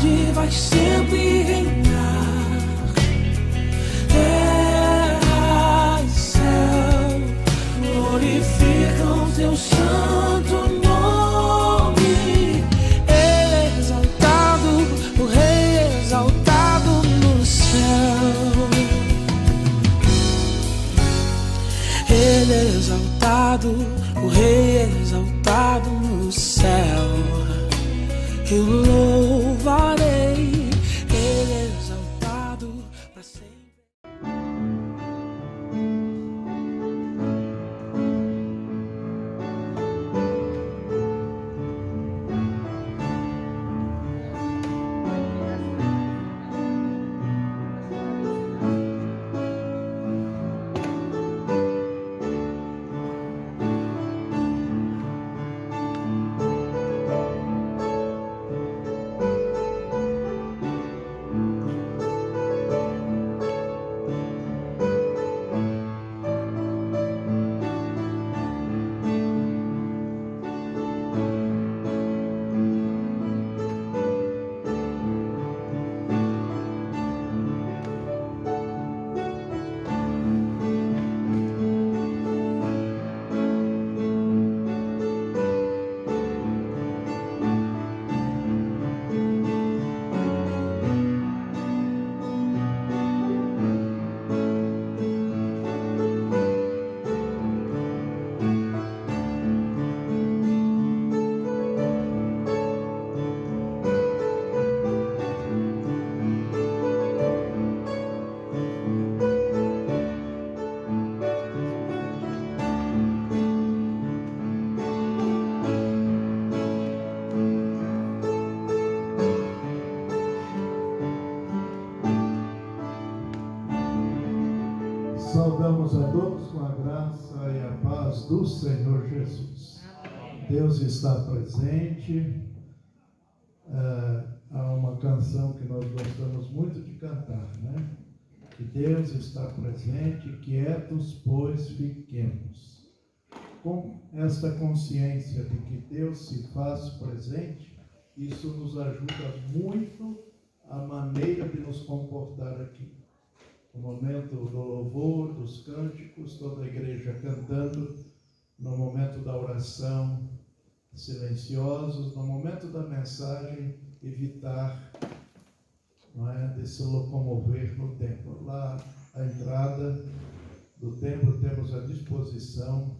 verdade vai sempre reinar. Terra e céu glorificam teu santo nome. Exaltado, o Rei exaltado no céu. Ele é exaltado, o Rei é exaltado no céu. Eu louvarei, Ele é exaltado para sempre. Saudamos a todos com a graça e a paz do Senhor Jesus. Amém. Deus está presente. Há uma canção que nós gostamos muito de cantar, né? Que Deus está presente, quietos, pois fiquemos. Com esta consciência de que Deus se faz presente, isso nos ajuda muito a maneira de nos comportar aqui. No momento do louvor, dos cânticos, toda a igreja cantando, no momento da oração, silenciosos, no momento da mensagem, evitar, não é, de se locomover no templo. Lá, à entrada do templo, temos à disposição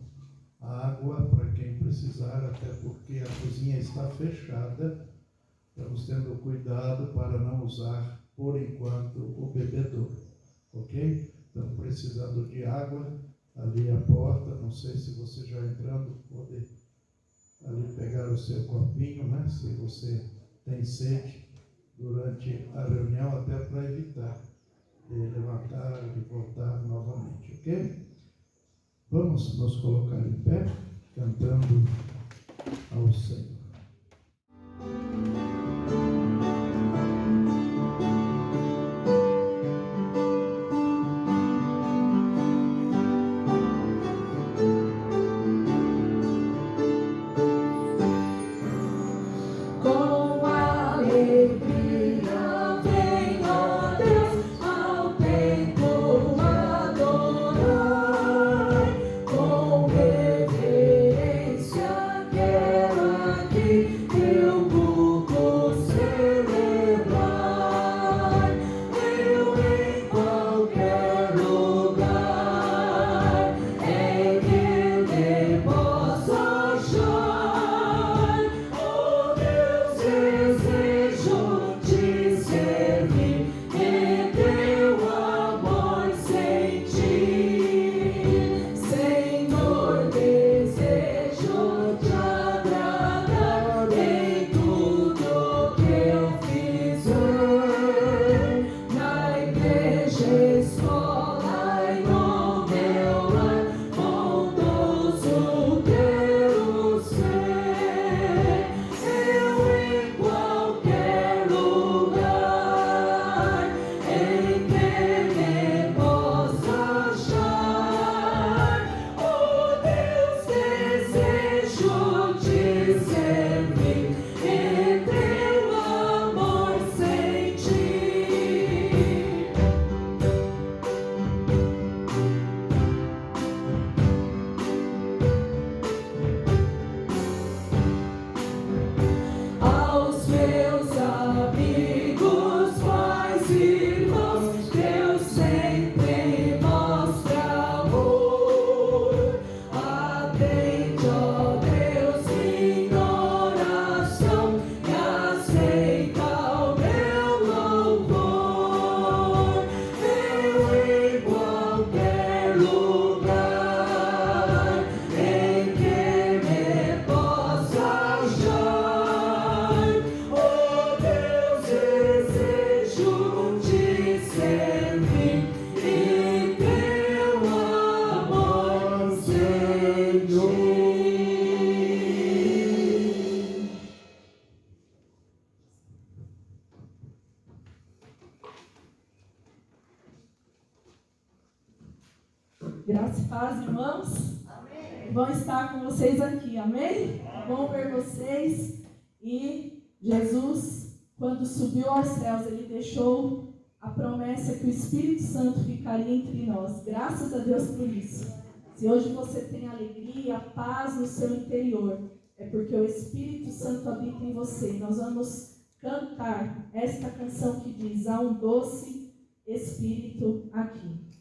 a água para quem precisar, até porque a cozinha está fechada. Estamos tendo cuidado para não usar, por enquanto, o bebedouro. Ok? Então, precisando de água, ali à porta, não sei se você já entrando, pode ali pegar o seu copinho, né? Se você tem sede durante a reunião, até para evitar de levantar e voltar novamente, ok? Vamos nos colocar em pé, cantando ao Senhor. Com reverência quero Graça e paz, irmãos. Amém. Bom estar com vocês aqui, amém? Bom ver vocês. E Jesus, quando subiu aos céus, ele deixou a promessa que o Espírito Santo ficaria entre nós. Graças a Deus por isso. Se hoje você tem alegria, paz no seu interior, é porque o Espírito Santo habita em você. Nós vamos cantar esta canção que diz: há um doce Espírito aqui.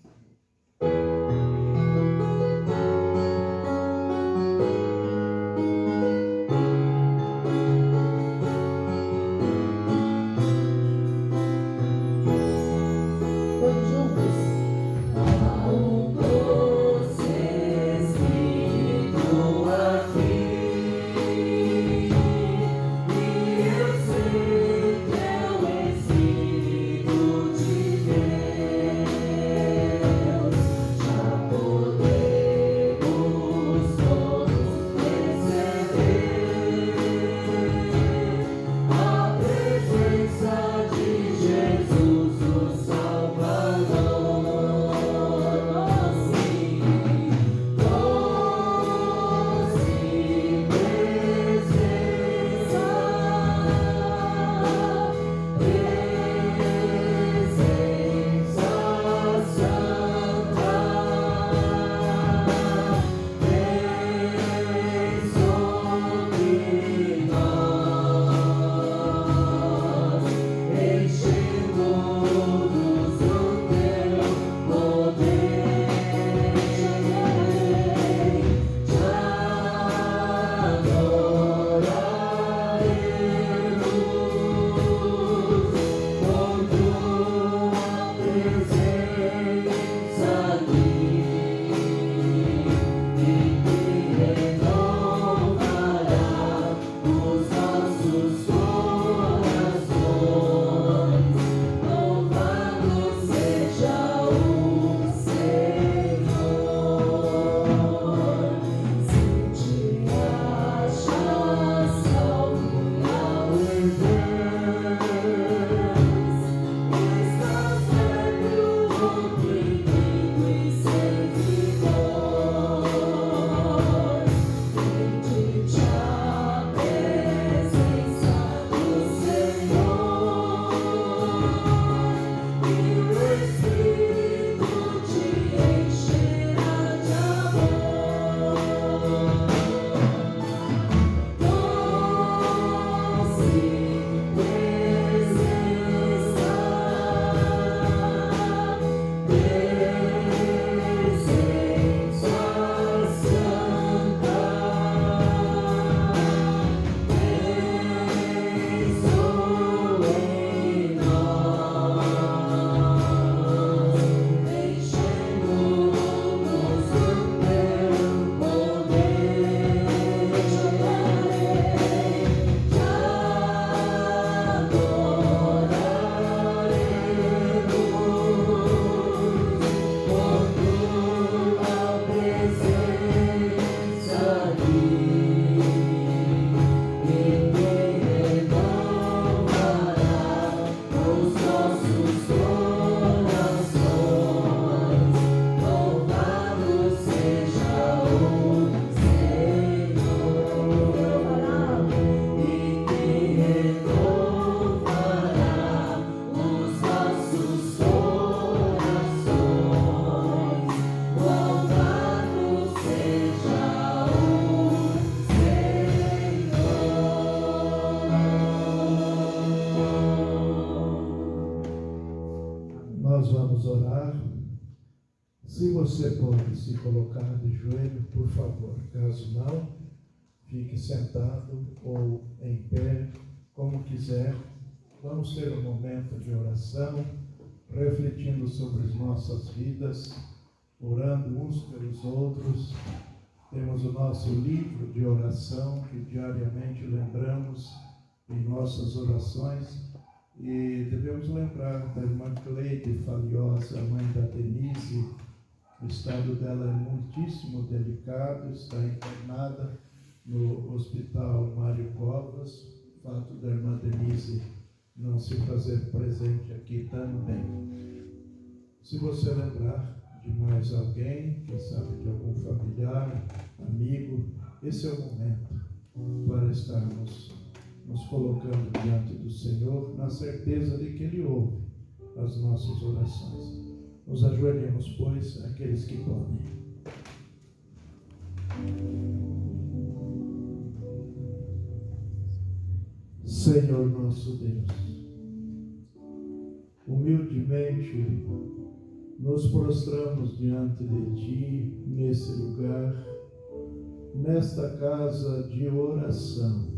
Se você pode se colocar de joelho, por favor. Caso não, fique sentado ou em pé, como quiser. Vamos ter um momento de oração, refletindo sobre as nossas vidas, orando uns pelos outros. Temos o nosso livro de oração que diariamente lembramos em nossas orações. E devemos lembrar da irmã Cleide Faliosa, mãe da Denise. O estado dela é muitíssimo delicado, está internada no Hospital Mário Covas. O fato da irmã Denise não se fazer presente aqui também. Se você lembrar de mais alguém, quem sabe de algum familiar, amigo, esse é o momento para estarmos nos colocando diante do Senhor, na certeza de que Ele ouve as nossas orações. Nos ajoelhemos, pois, aqueles que podem. Senhor nosso Deus, humildemente nos prostramos diante de Ti, nesse lugar, nesta casa de oração.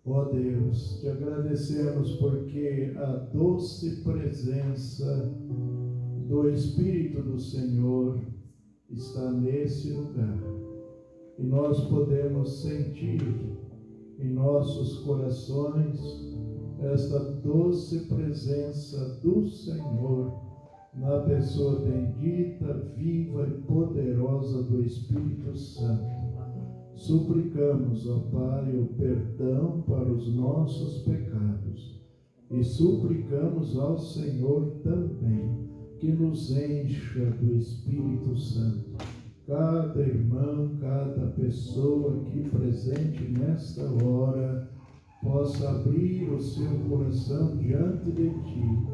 Ó Deus, te agradecemos porque a doce presença do Espírito do Senhor está nesse lugar. E nós podemos sentir em nossos corações esta doce presença do Senhor na pessoa bendita, viva e poderosa do Espírito Santo. Suplicamos, ó Pai, o perdão para os nossos pecados e suplicamos ao Senhor também que nos encha do Espírito Santo. Cada irmão, cada pessoa aqui presente nesta hora possa abrir o seu coração diante de Ti,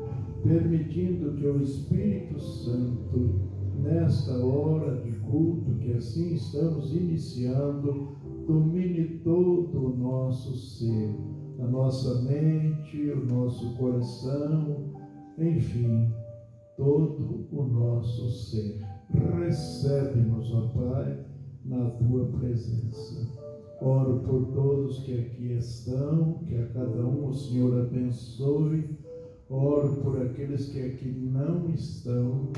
permitindo que o Espírito Santo, nesta hora de culto que assim estamos iniciando, domine todo o nosso ser, a nossa mente, o nosso coração, enfim, todo o nosso ser. Recebe-nos, ó Pai, na Tua presença. Oro por todos que aqui estão, que a cada um o Senhor abençoe. Oro por aqueles que aqui não estão.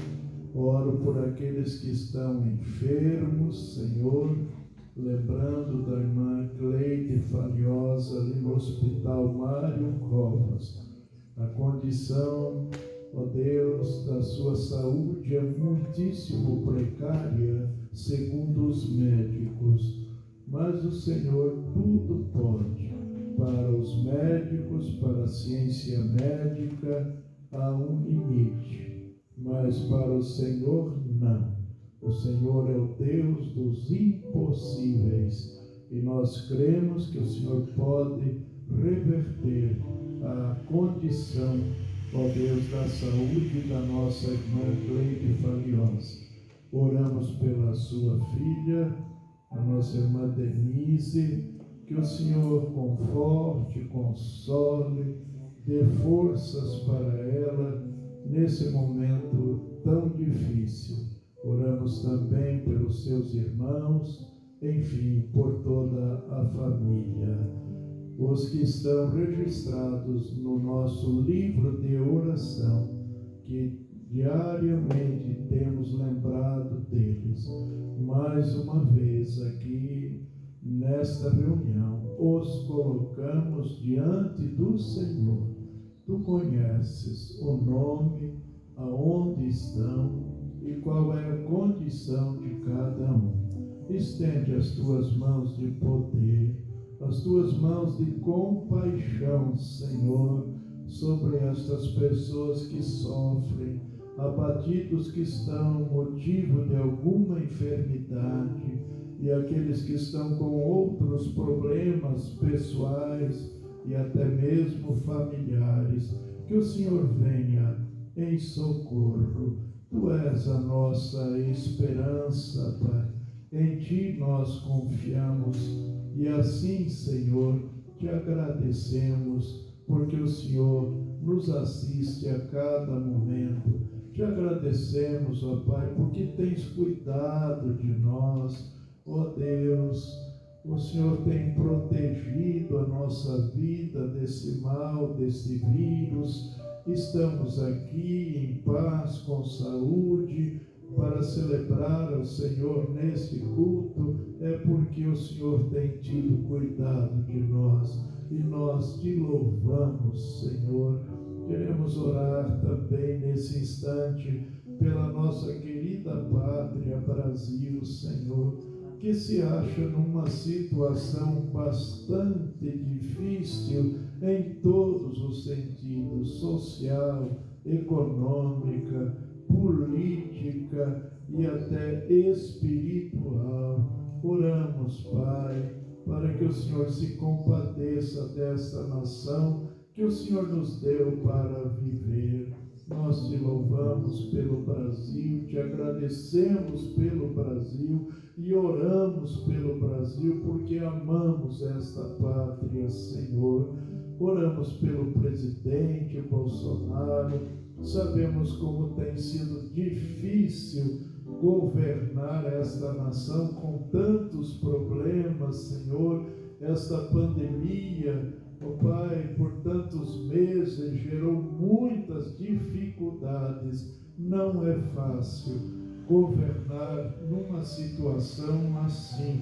Oro por aqueles que estão enfermos, Senhor, lembrando da irmã Cleide Faliosa ali no Hospital Mário Covas. A condição, ó Deus, da sua saúde é muitíssimo precária, segundo os médicos. Mas o Senhor tudo pode. Para os médicos, para a ciência médica, há um limite. Mas para o Senhor, não. O Senhor é o Deus dos impossíveis. E nós cremos que o Senhor pode reverter a condição, ó Deus, da saúde da nossa irmã Cleide Faliosa. Oramos pela sua filha, a nossa irmã Denise, que o Senhor conforte, console, dê forças para ela nesse momento tão difícil. Oramos também pelos seus irmãos, enfim, por toda a família. Os que estão registrados no nosso livro de oração, que diariamente temos lembrado deles. Mais uma vez aqui, nesta reunião, os colocamos diante do Senhor. Tu conheces o nome, aonde estão e qual é a condição de cada um. Estende as tuas mãos de poder, as tuas mãos de compaixão, Senhor, sobre estas pessoas que sofrem, abatidos que estão motivo de alguma enfermidade e aqueles que estão com outros problemas pessoais e até mesmo familiares. Que o Senhor venha em socorro. Tu és a nossa esperança, Pai. Em Ti nós confiamos e assim, Senhor, Te agradecemos porque o Senhor nos assiste a cada momento. Te agradecemos, ó Pai, porque Tens cuidado de nós, ó Deus. O Senhor tem protegido a nossa vida desse mal, desse vírus. Estamos aqui em paz, com saúde, para celebrar ao Senhor neste culto. É porque o Senhor tem tido cuidado de nós e nós Te louvamos, Senhor. Queremos orar também nesse instante pela nossa querida pátria Brasil, Senhor, que se acha numa situação bastante difícil em todos os sentidos, social, econômica, política e até espiritual. Oramos, Pai, para que o Senhor se compadeça desta nação que o Senhor nos deu para viver. Nós te louvamos pelo Brasil, te agradecemos pelo Brasil e oramos pelo Brasil porque amamos esta pátria, Senhor. Oramos pelo presidente Bolsonaro, sabemos como tem sido difícil governar esta nação com tantos problemas, Senhor. Esta pandemia, ó Pai, por tantos meses gerou muitas dificuldades. Não é fácil governar numa situação assim.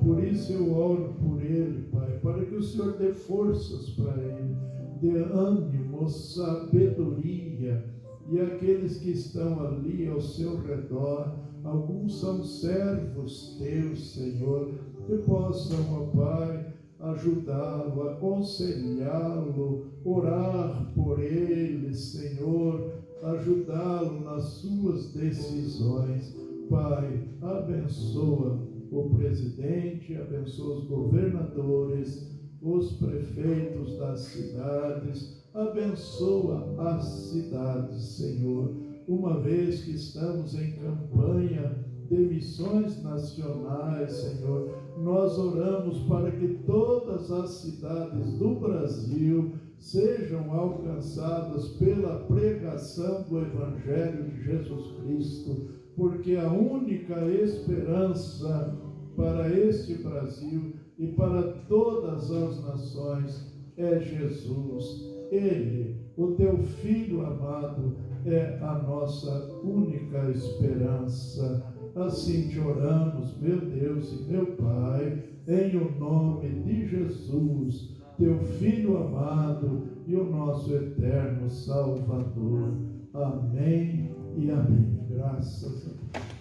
Por isso eu oro por ele, Pai, para que o Senhor dê forças para ele, dê ânimo, sabedoria, e aqueles que estão ali ao seu redor, alguns são servos teus, Senhor, que possam, ó Pai, ajudá-lo, aconselhá-lo, orar por ele, Senhor, ajudá-lo nas suas decisões. Pai, abençoa o presidente, abençoa os governadores, os prefeitos das cidades, abençoa as cidades, Senhor. Uma vez que estamos em campanha de missões nacionais, Senhor, nós oramos para que todas as cidades do Brasil sejam alcançadas pela pregação do Evangelho de Jesus Cristo, porque a única esperança para este Brasil e para todas as nações é Jesus. Ele, o teu Filho amado, é a nossa única esperança. Assim te oramos, meu Deus e meu Pai, em o nome de Jesus, teu Filho amado e o nosso eterno Salvador. Amém e amém. Graças a Deus.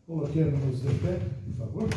Coloquemos-nos de pé, por favor.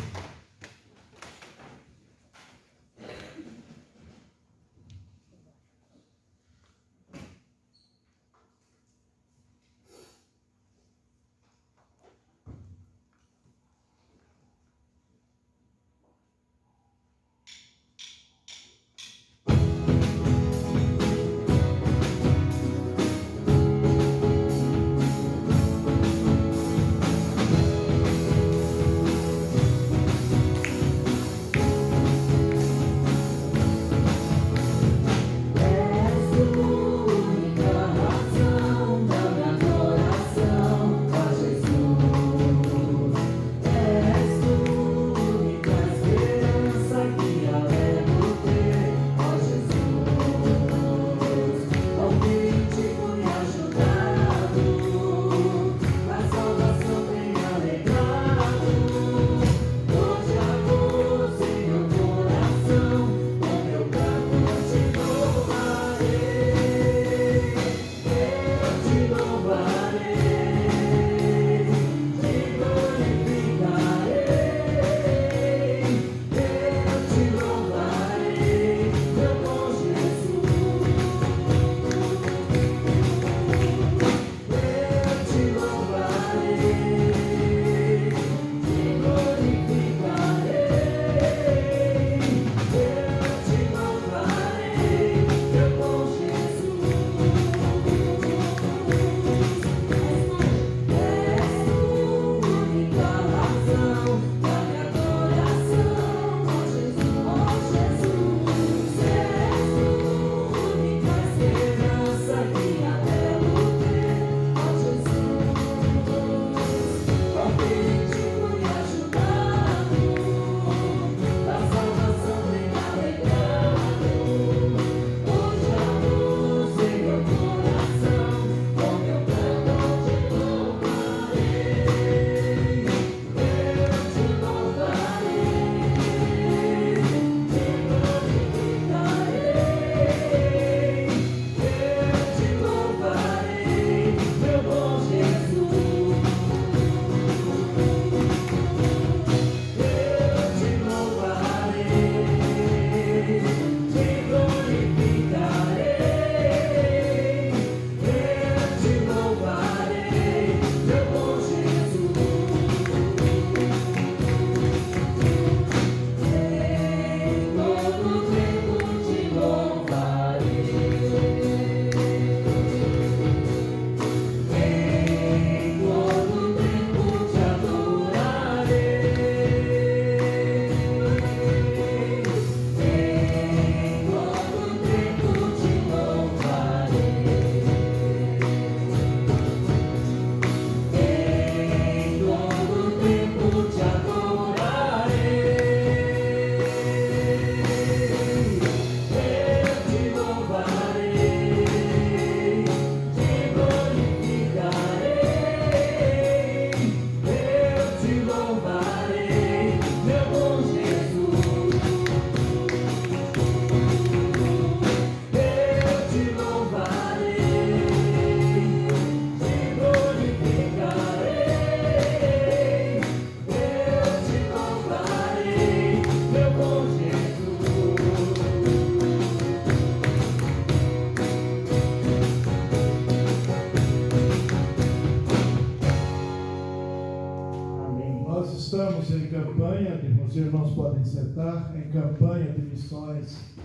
estamos em campanha, os irmãos podem sentar, em campanha de missões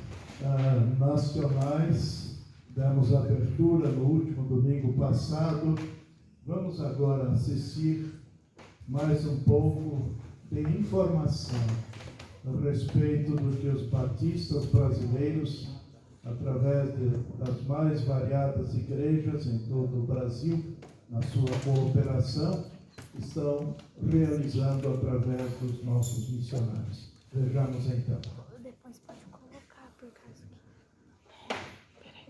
nacionais. Demos abertura no último domingo passado. Vamos agora assistir mais um pouco de informação a respeito do que os batistas brasileiros, através das mais variadas igrejas em todo o Brasil, na sua cooperação, estão realizando através dos nossos missionários. Vejamos então. Depois pode colocar, por causa que...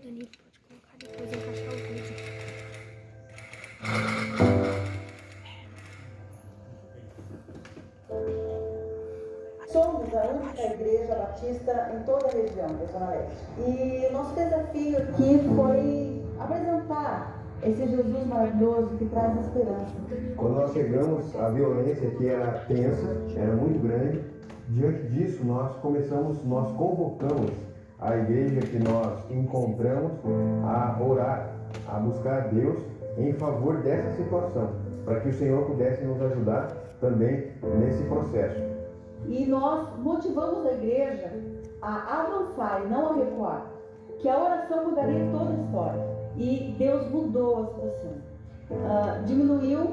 Danilo pode colocar, depois encaixar o vídeo. Somos a única igreja batista em toda a região da Zona Leste. E o nosso desafio aqui foi apresentar esse Jesus maravilhoso que traz esperança. Quando nós chegamos, a violência aqui era tensa, era muito grande. Diante disso, nós convocamos a igreja que nós encontramos a orar, a buscar a Deus em favor dessa situação, para que o Senhor pudesse nos ajudar também nesse processo. E nós motivamos a igreja a avançar e não a recuar, que a oração mudaria toda a história. E Deus mudou a situação. Diminuiu,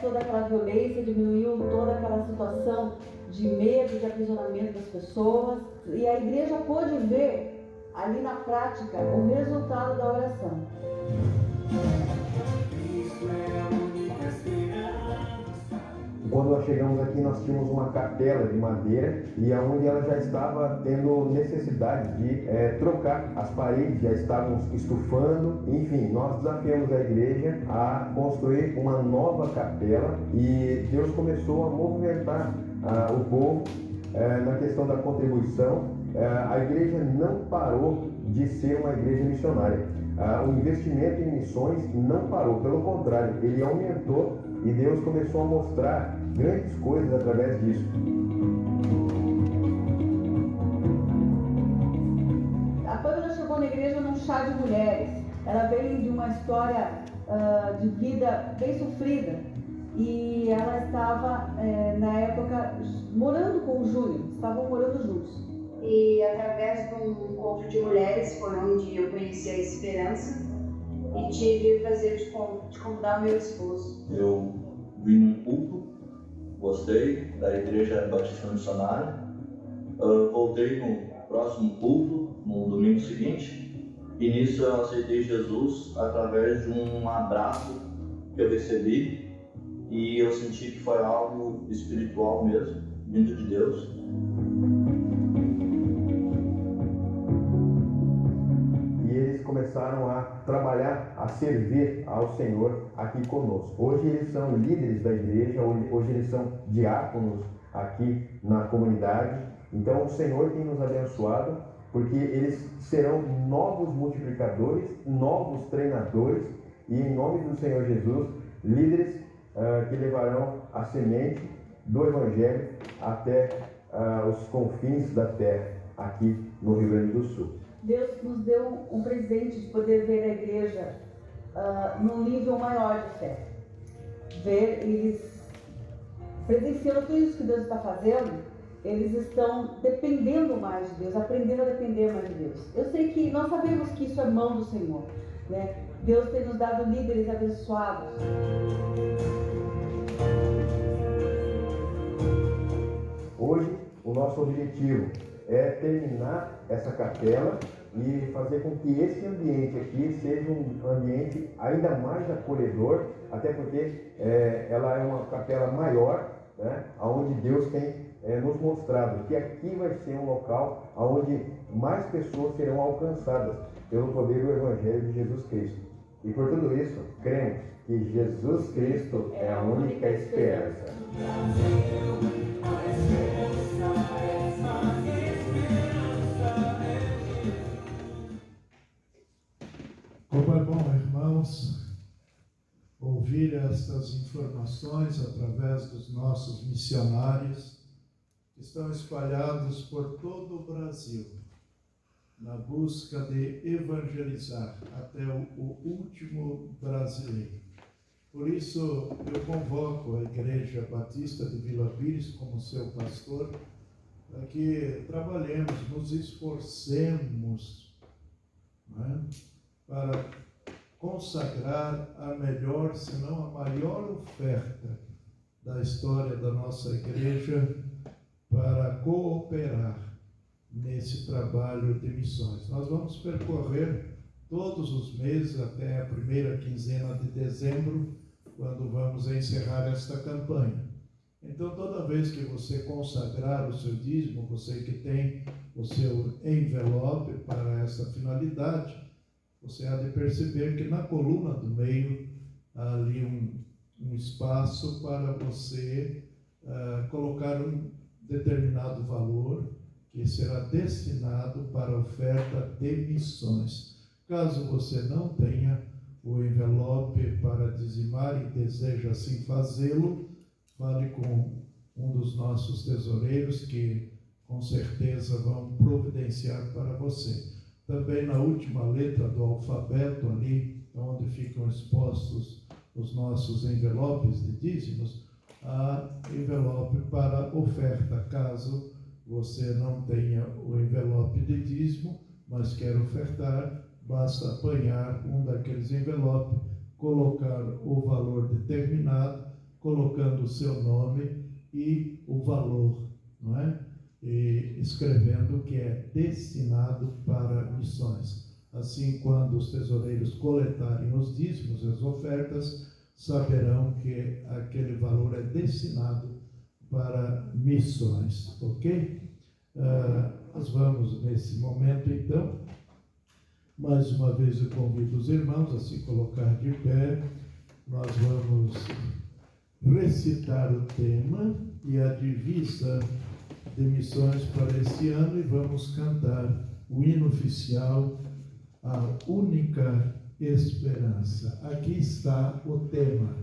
toda aquela violência, diminuiu toda aquela situação de medo, de aprisionamento das pessoas. E a igreja pôde ver ali na prática o resultado da oração. Quando nós chegamos aqui, nós tínhamos uma capela de madeira e onde ela já estava tendo necessidade de trocar. As paredes já estavam estufando. Enfim, nós desafiamos a igreja a construir uma nova capela e Deus começou a movimentar o povo na questão da contribuição. A igreja não parou de ser uma igreja missionária. O investimento em missões não parou, pelo contrário, ele aumentou e Deus começou a mostrar grandes coisas através disso. A Pâmela chegou na igreja num chá de mulheres. Ela veio de uma história de vida bem sofrida e ela estava, na época, morando com o Júlio, estavam morando juntos. E através de um encontro de mulheres foi onde eu conheci a Esperança e tive o prazer de convidar o meu esposo. Eu vim num culto, gostei da Igreja Batista Missionária, voltei no próximo culto, no domingo seguinte, e nisso eu aceitei Jesus através de um abraço que eu recebi e eu senti que foi algo espiritual mesmo, vindo de Deus. Começaram a trabalhar, a servir ao Senhor aqui conosco. Hoje eles são líderes da igreja, hoje eles são diáconos aqui na comunidade. Então o Senhor tem nos abençoado, porque eles serão novos multiplicadores, novos treinadores e, em nome do Senhor Jesus, líderes que levarão a semente do Evangelho até os confins da terra, aqui no Rio Grande do Sul. Deus nos deu um presente de poder ver a igreja num nível maior de fé. Ver eles presenciando tudo isso que Deus está fazendo, eles estão dependendo mais de Deus, aprendendo a depender mais de Deus. Eu sei que nós sabemos que isso é mão do Senhor, Deus tem nos dado líderes abençoados. Hoje, o nosso objetivo é terminar essa capela e fazer com que esse ambiente aqui seja um ambiente ainda mais acolhedor, até porque ela é uma capela maior, onde Deus tem nos mostrado que aqui vai ser um local onde mais pessoas serão alcançadas pelo poder do Evangelho de Jesus Cristo. E por tudo isso, cremos que Jesus Cristo é a única esperança. Como é bom, irmãos, ouvir estas informações através dos nossos missionários que estão espalhados por todo o Brasil, na busca de evangelizar até o último brasileiro. Por isso, eu convoco a Igreja Batista de Vila Pires como seu pastor, para que trabalhemos, nos esforcemos, não é? Para consagrar a melhor, se não a maior oferta da história da nossa igreja para cooperar nesse trabalho de missões. Nós vamos percorrer todos os meses até a primeira quinzena de dezembro, quando vamos encerrar esta campanha. Então, toda vez que você consagrar o seu dízimo, você que tem o seu envelope para essa finalidade, você há de perceber que na coluna do meio há ali um espaço para você colocar um determinado valor que será destinado para a oferta de missões. Caso você não tenha o envelope para dizimar e deseja assim fazê-lo, fale com um dos nossos tesoureiros que com certeza vão providenciar para você. Também na última letra do alfabeto ali, onde ficam expostos os nossos envelopes de dízimos, há envelope para oferta. Caso você não tenha o envelope de dízimo, mas quer ofertar, basta apanhar um daqueles envelopes, colocar o valor determinado, colocando o seu nome e o valor, não é? E escrevendo que é destinado para missões. Assim, quando os tesoureiros coletarem os dízimos, as ofertas, saberão que aquele valor é destinado para missões, ok? Nós vamos, nesse momento, então, mais uma vez eu convido os irmãos a se colocar de pé. Nós vamos recitar o tema e a divisa de missões para este ano e vamos cantar o hino oficial, A Única Esperança. Aqui está o tema: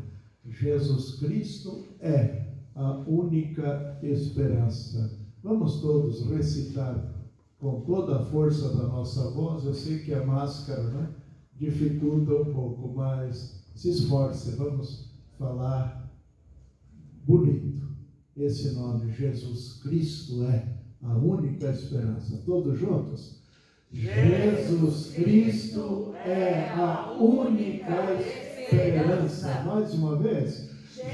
Jesus Cristo é a única esperança. Vamos todos recitar com toda a força da nossa voz. Eu sei que a máscara, né, dificulta um pouco, mas se esforce, vamos falar bonito esse nome: Jesus Cristo é a única esperança. Todos juntos? Jesus Cristo é a única esperança. Mais uma vez.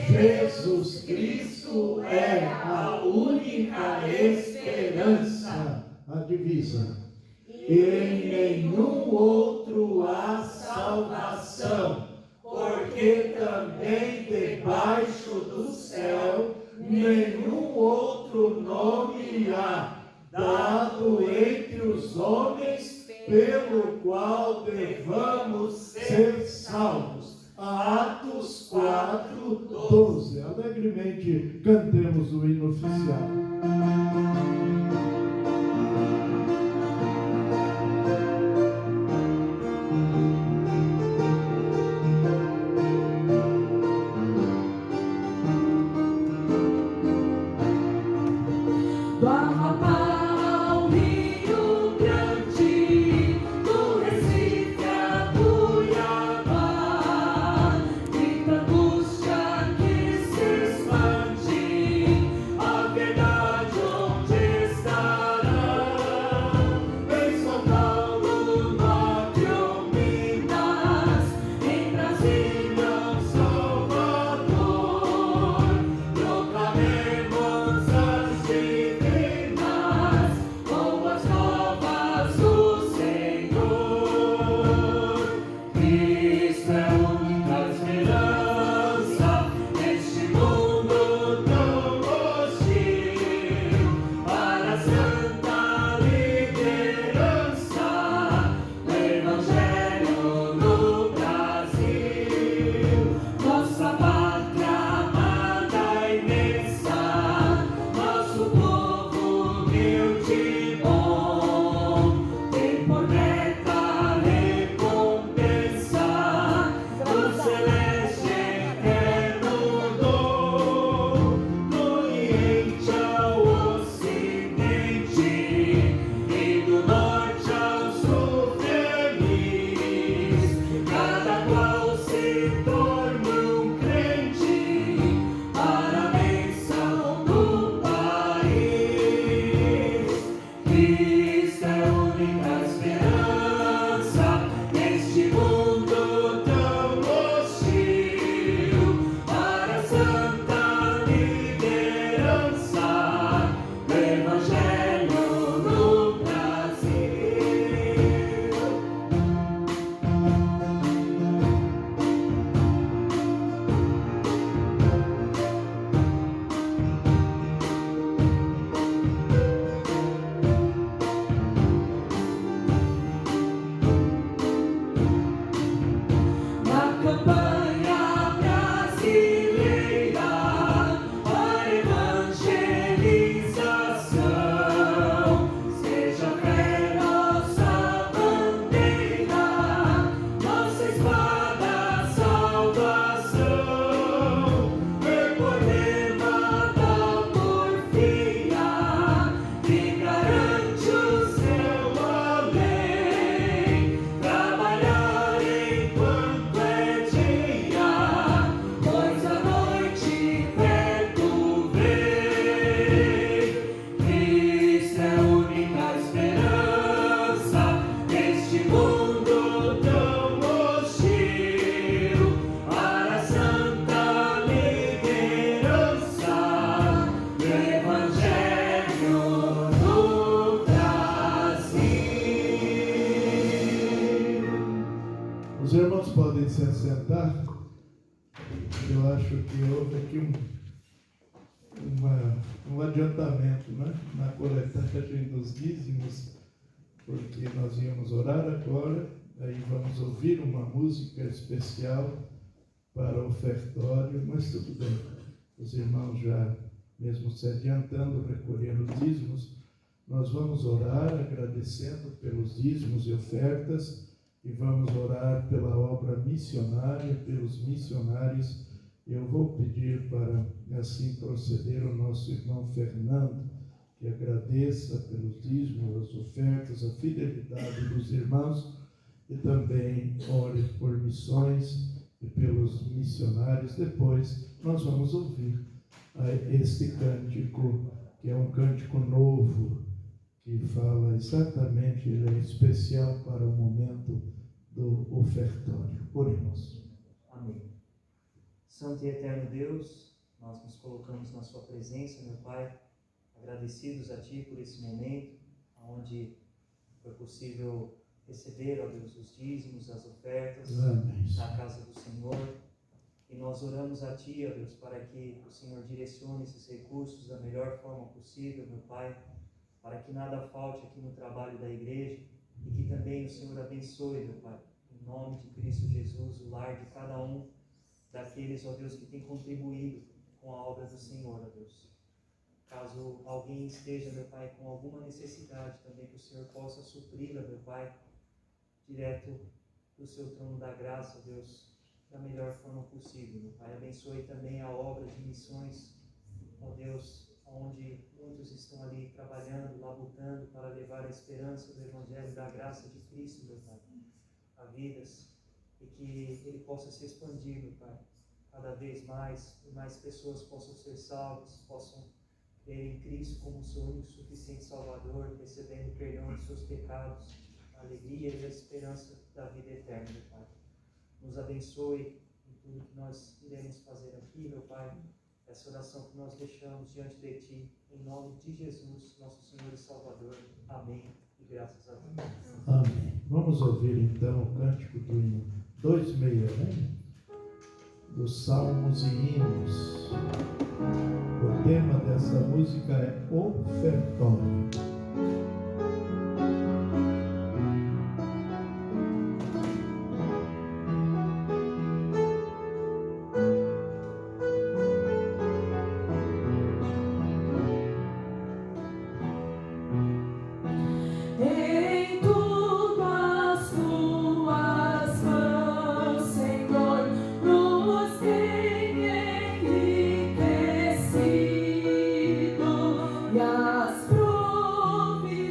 Jesus Cristo é a única esperança. A divisa: em nenhum outro há salvação, porque também debaixo do céu nenhum outro nome há dado entre os homens pelo qual devamos ser salvos. Atos 4:12. Alegremente cantemos o hino oficial. Verdade onde acho que houve aqui um adiantamento, né? Na coletagem dos dízimos, porque nós íamos orar agora, aí vamos ouvir uma música especial para o ofertório, mas tudo bem. Os irmãos já, mesmo se adiantando, recolheram os dízimos. Nós vamos orar agradecendo pelos dízimos e ofertas e vamos orar pela obra missionária, pelos missionários. Eu vou pedir para assim proceder o nosso irmão Fernando, que agradeça pelos dízimos, as ofertas, a fidelidade dos irmãos e também ore por missões e pelos missionários. Depois nós vamos ouvir este cântico, que é um cântico novo, que fala exatamente, ele é especial para o momento do ofertório. Oremos. Amém. Santo e eterno Deus, nós nos colocamos na sua presença, meu Pai, agradecidos a Ti por esse momento, onde foi possível receber, ó Deus, os dízimos, as ofertas. Amém. Na casa do Senhor. E nós oramos a Ti, ó Deus, para que o Senhor direcione esses recursos da melhor forma possível, meu Pai, para que nada falte aqui no trabalho da igreja e que também o Senhor abençoe, meu Pai, em nome de Cristo Jesus, o lar de cada um daqueles, ó Deus, que tem contribuído com a obra do Senhor, ó Deus. Caso alguém esteja, meu Pai, com alguma necessidade também, que o Senhor possa supri-la, meu Pai, direto do seu trono da graça, ó Deus, da melhor forma possível, meu Pai. Abençoe também a obra de missões, ó Deus, onde muitos estão ali trabalhando, labutando para levar a esperança do Evangelho da graça de Cristo, meu Pai, a vidas, e que ele possa se expandir, meu Pai, cada vez mais, e mais pessoas possam ser salvas, possam crer em Cristo como seu único suficiente Salvador, recebendo perdão de seus pecados, a alegria e a esperança da vida eterna, meu Pai. Nos abençoe em tudo que nós iremos fazer aqui, meu Pai. Essa oração que nós deixamos diante de Ti, em nome de Jesus, nosso Senhor e Salvador. Amém. E graças a Deus. Amém. Vamos ouvir então o cântico do 266, né? Dos Salmos e Hinos. O tema dessa música é ofertório. E as providências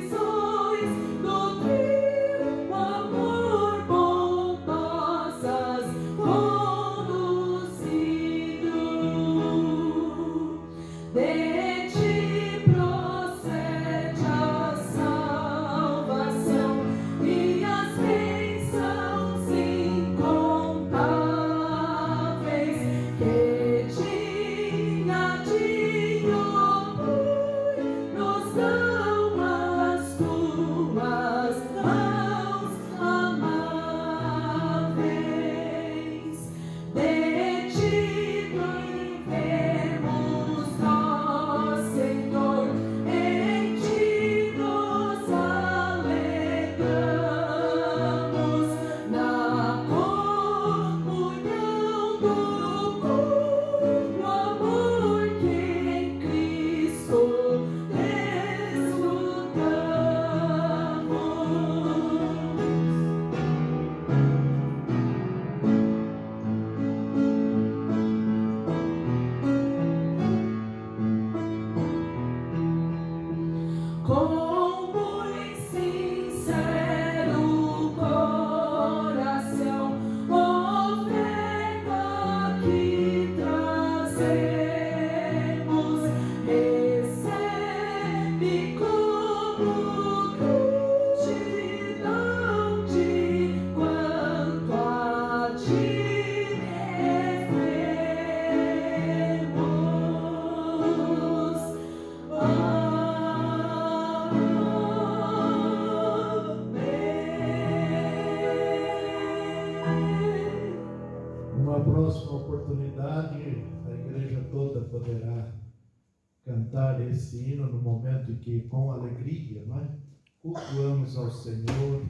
poderá cantar esse hino no momento em que, com alegria, não é? Cultuamos ao Senhor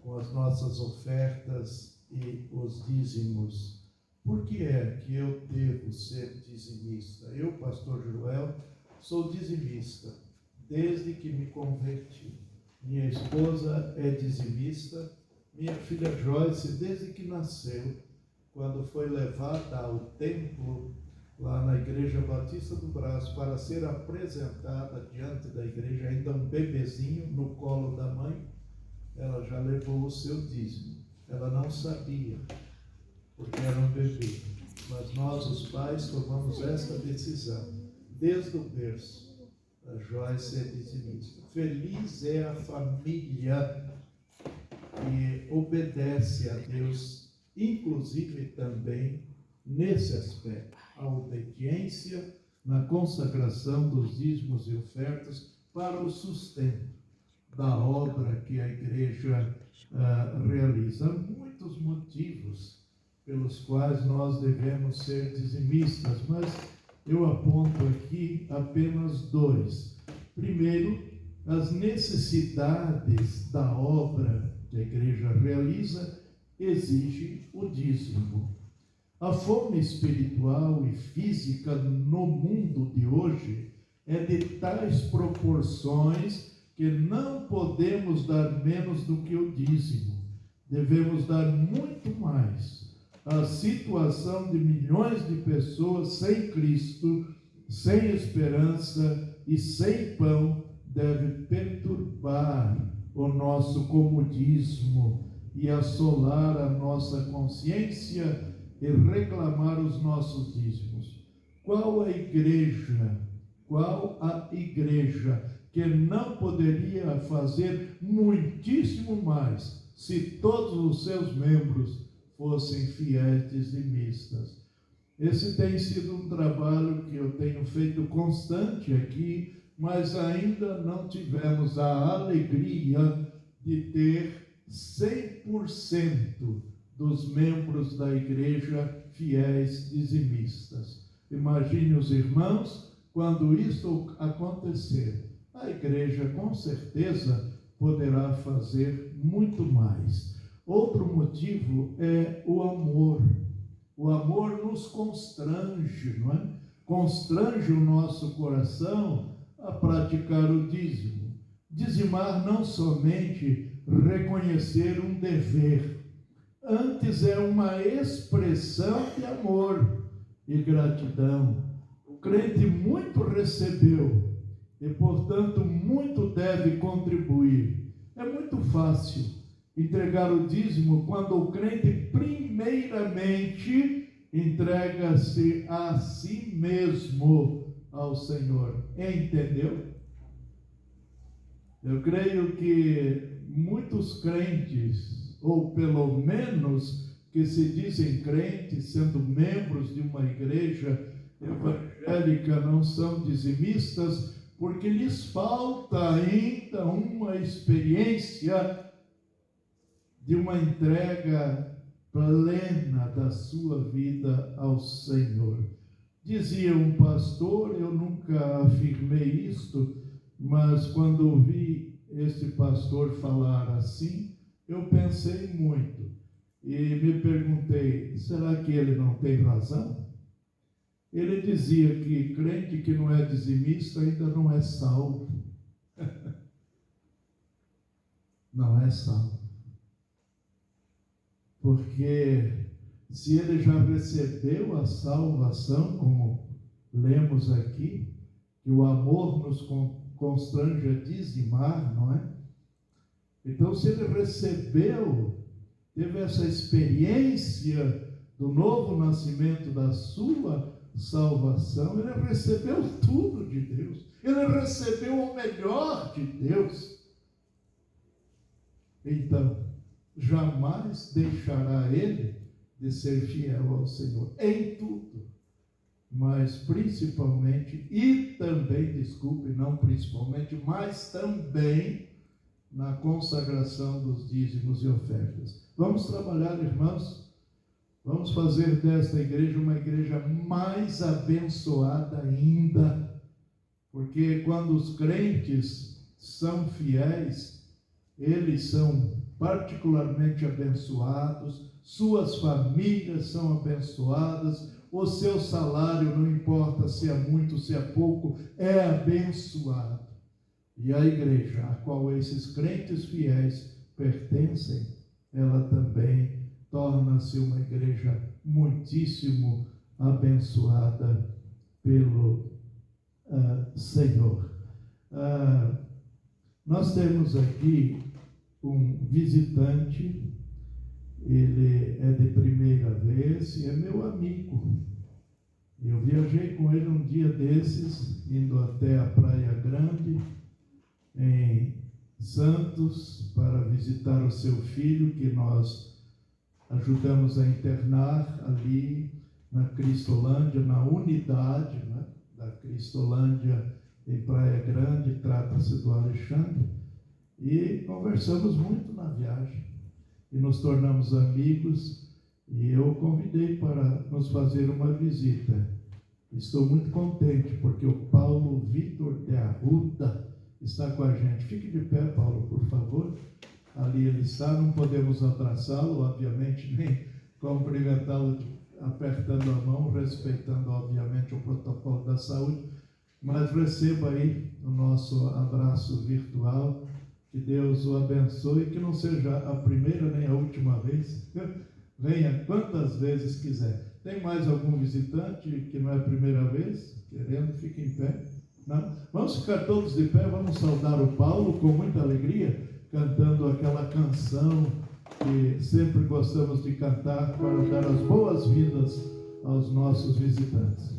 com as nossas ofertas e os dízimos. Por que é que eu devo ser dizimista? Eu, pastor Joel, sou dizimista desde que me converti. Minha esposa é dizimista, minha filha Joyce, desde que nasceu, quando foi levada ao templo, lá na Igreja Batista do Brás, para ser apresentada diante da igreja, ainda um bebezinho no colo da mãe, ela já levou o seu dízimo. Ela não sabia, porque era um bebê. Mas nós, os pais, tomamos esta decisão. Desde o berço, a Joyce é dizimista. Feliz é a família que obedece a Deus, inclusive também nesse aspecto, a obediência na consagração dos dízimos e ofertas para o sustento da obra que a igreja realiza. Há muitos motivos pelos quais nós devemos ser dizimistas, mas eu aponto aqui apenas dois. Primeiro, as necessidades da obra que a igreja realiza exigem o dízimo. A fome espiritual e física no mundo de hoje é de tais proporções que não podemos dar menos do que o dízimo. Devemos dar muito mais. A situação de milhões de pessoas sem Cristo, sem esperança e sem pão deve perturbar o nosso comodismo e assolar a nossa consciência e reclamar os nossos dízimos. Qual a igreja que não poderia fazer muitíssimo mais se todos os seus membros fossem fiéis dizimistas? Esse tem sido um trabalho que eu tenho feito constante aqui, mas ainda não tivemos a alegria de ter 100% dos membros da igreja fiéis dizimistas. Imagine os irmãos, quando isto acontecer, a igreja com certeza poderá fazer muito mais. Outro motivo é o amor. O amor nos constrange, não é? Constrange o nosso coração a praticar o dízimo. Dizimar não somente reconhecer um dever, antes é uma expressão de amor e gratidão. O crente muito recebeu e, portanto, muito deve contribuir. É muito fácil entregar o dízimo quando o crente primeiramente entrega-se a si mesmo ao Senhor. Entendeu? Eu creio que muitos crentes, ou pelo menos que se dizem crentes, sendo membros de uma igreja evangélica, não são dizimistas, porque lhes falta ainda uma experiência de uma entrega plena da sua vida ao Senhor. Dizia um pastor, eu nunca afirmei isto, mas quando ouvi este pastor falar assim, eu pensei muito e me perguntei, será que ele não tem razão? Ele dizia que crente que não é dizimista ainda não é salvo. Não é salvo. Porque se ele já recebeu a salvação, como lemos aqui, que o amor nos constrange a dizimar, não é? Então, se ele recebeu, teve essa experiência do novo nascimento da sua salvação, ele recebeu tudo de Deus, ele recebeu o melhor de Deus. Então, jamais deixará ele de ser fiel ao Senhor em tudo, mas principalmente, e também, desculpe, não principalmente, mas também na consagração dos dízimos e ofertas. Vamos trabalhar, irmãos, Vamos fazer desta igreja uma igreja mais abençoada ainda, porque quando os crentes são fiéis, eles são particularmente abençoados, suas famílias são abençoadas, o seu salário, não importa se é muito, se é pouco, é abençoado. E a igreja a qual esses crentes fiéis pertencem, ela também torna-se uma igreja muitíssimo abençoada pelo Senhor. Nós temos aqui um visitante, ele é de primeira vez e é meu amigo. Eu viajei com ele um dia desses, indo até a Praia Grande, em Santos, para visitar o seu filho, que nós ajudamos a internar ali na Cristolândia, na unidade, né, da Cristolândia em Praia Grande, trata-se do Alexandre, e conversamos muito na viagem, e nos tornamos amigos, e eu o convidei para nos fazer uma visita. Estou muito contente, porque o Paulo Vitor de Arruda está com a gente. Fique de pé, Paulo, por favor. Ali ele está, não podemos abraçá-lo, obviamente, nem cumprimentá-lo apertando a mão, respeitando, obviamente, o protocolo da saúde, mas receba aí o nosso abraço virtual, que Deus o abençoe, que não seja a primeira nem a última vez, venha quantas vezes quiser. Tem mais algum visitante que não é a primeira vez? Querendo, fique em pé. Não? Vamos ficar todos de pé, vamos saudar o Paulo com muita alegria, cantando aquela canção que sempre gostamos de cantar para dar as boas-vindas aos nossos visitantes.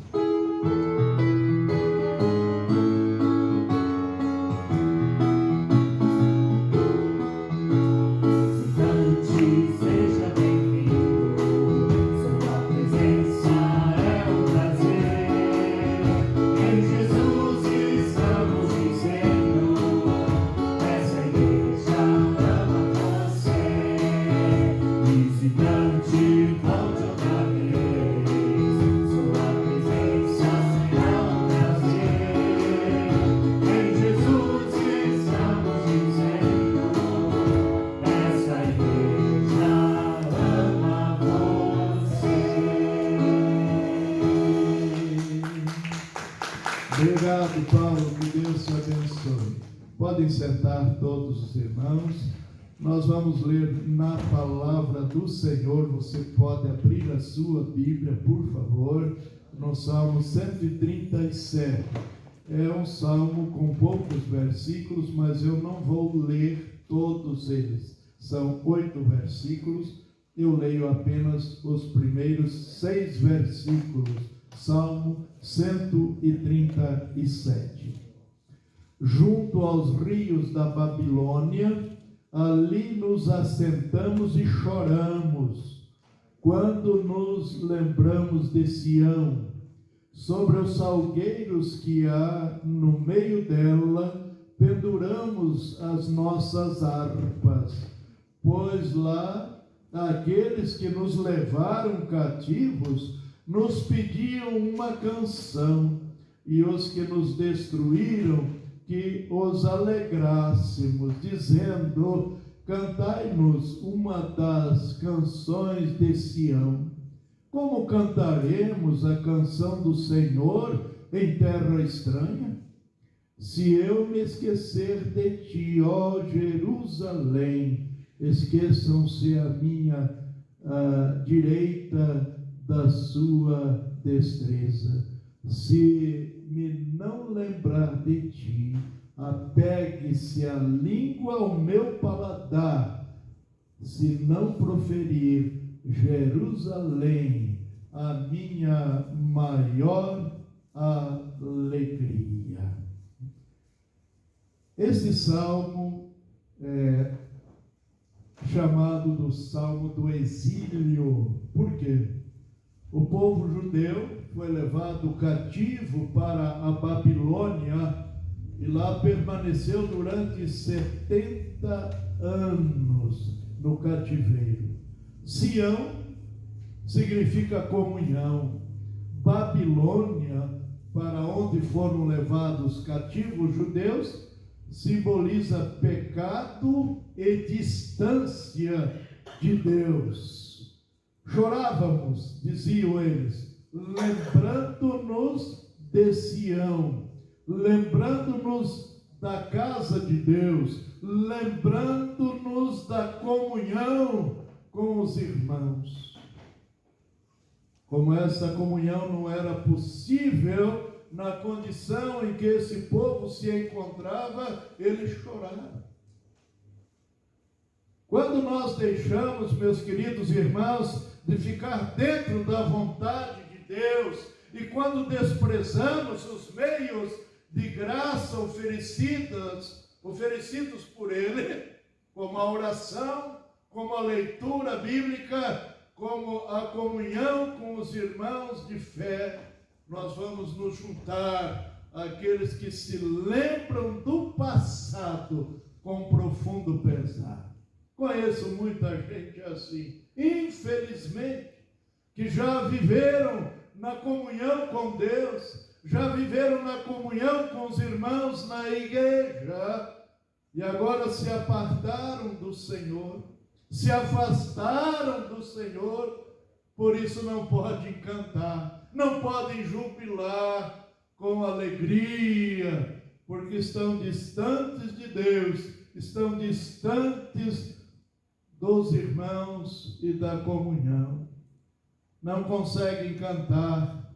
Obrigado, Paulo, que Deus te abençoe. Podem sentar todos os irmãos. Nós vamos ler na palavra do Senhor. Você pode abrir a sua Bíblia, por favor, no Salmo 137. É um salmo com poucos versículos, mas eu não vou ler todos eles. São 8 versículos. Eu leio apenas os primeiros 6 versículos. Salmo 137. Junto aos rios da Babilônia, ali nos assentamos e choramos, quando nos lembramos de Sião. Sobre os salgueiros que há no meio dela, penduramos as nossas harpas, pois lá aqueles que nos levaram cativos nos pediam uma canção, e os que nos destruíram que os alegrássemos, dizendo: cantai-nos uma das canções de Sião. Como cantaremos a canção do Senhor em terra estranha? Se eu me esquecer de ti, ó Jerusalém, esqueçam-se a minha direita da sua destreza. Se me não lembrar de ti, apegue-se a língua ao meu paladar, se não proferir Jerusalém, a minha maior alegria. Esse salmo é chamado do Salmo do Exílio. Por quê? O povo judeu foi levado cativo para a Babilônia e lá permaneceu durante 70 anos no cativeiro. Sião significa comunhão. Babilônia, para onde foram levados cativos judeus, simboliza pecado e distância de Deus. Chorávamos, diziam eles, lembrando-nos de Sião, lembrando-nos da casa de Deus, lembrando-nos da comunhão com os irmãos. Como essa comunhão não era possível na condição em que esse povo se encontrava, eles choraram. Quando nós deixamos, meus queridos irmãos, de ficar dentro da vontade de Deus, e quando desprezamos os meios de graça oferecidos por Ele, como a oração, como a leitura bíblica, como a comunhão com os irmãos de fé, nós vamos nos juntar àqueles que se lembram do passado com profundo pesar. Conheço muita gente assim, infelizmente, que já viveram na comunhão com Deus, já viveram na comunhão com os irmãos na igreja, e agora se apartaram do Senhor, se afastaram do Senhor, por isso não podem cantar, não podem jubilar com alegria, porque estão distantes de Deus, estão distantes dos irmãos e da comunhão. Não conseguem cantar,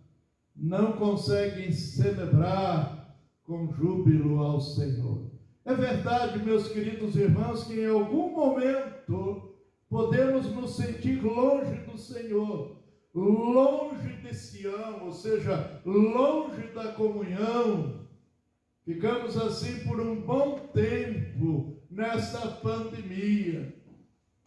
não conseguem celebrar com júbilo ao Senhor. É verdade, meus queridos irmãos, que em algum momento podemos nos sentir longe do Senhor, longe de Sião, ou seja, longe da comunhão. Ficamos assim por um bom tempo nessa pandemia.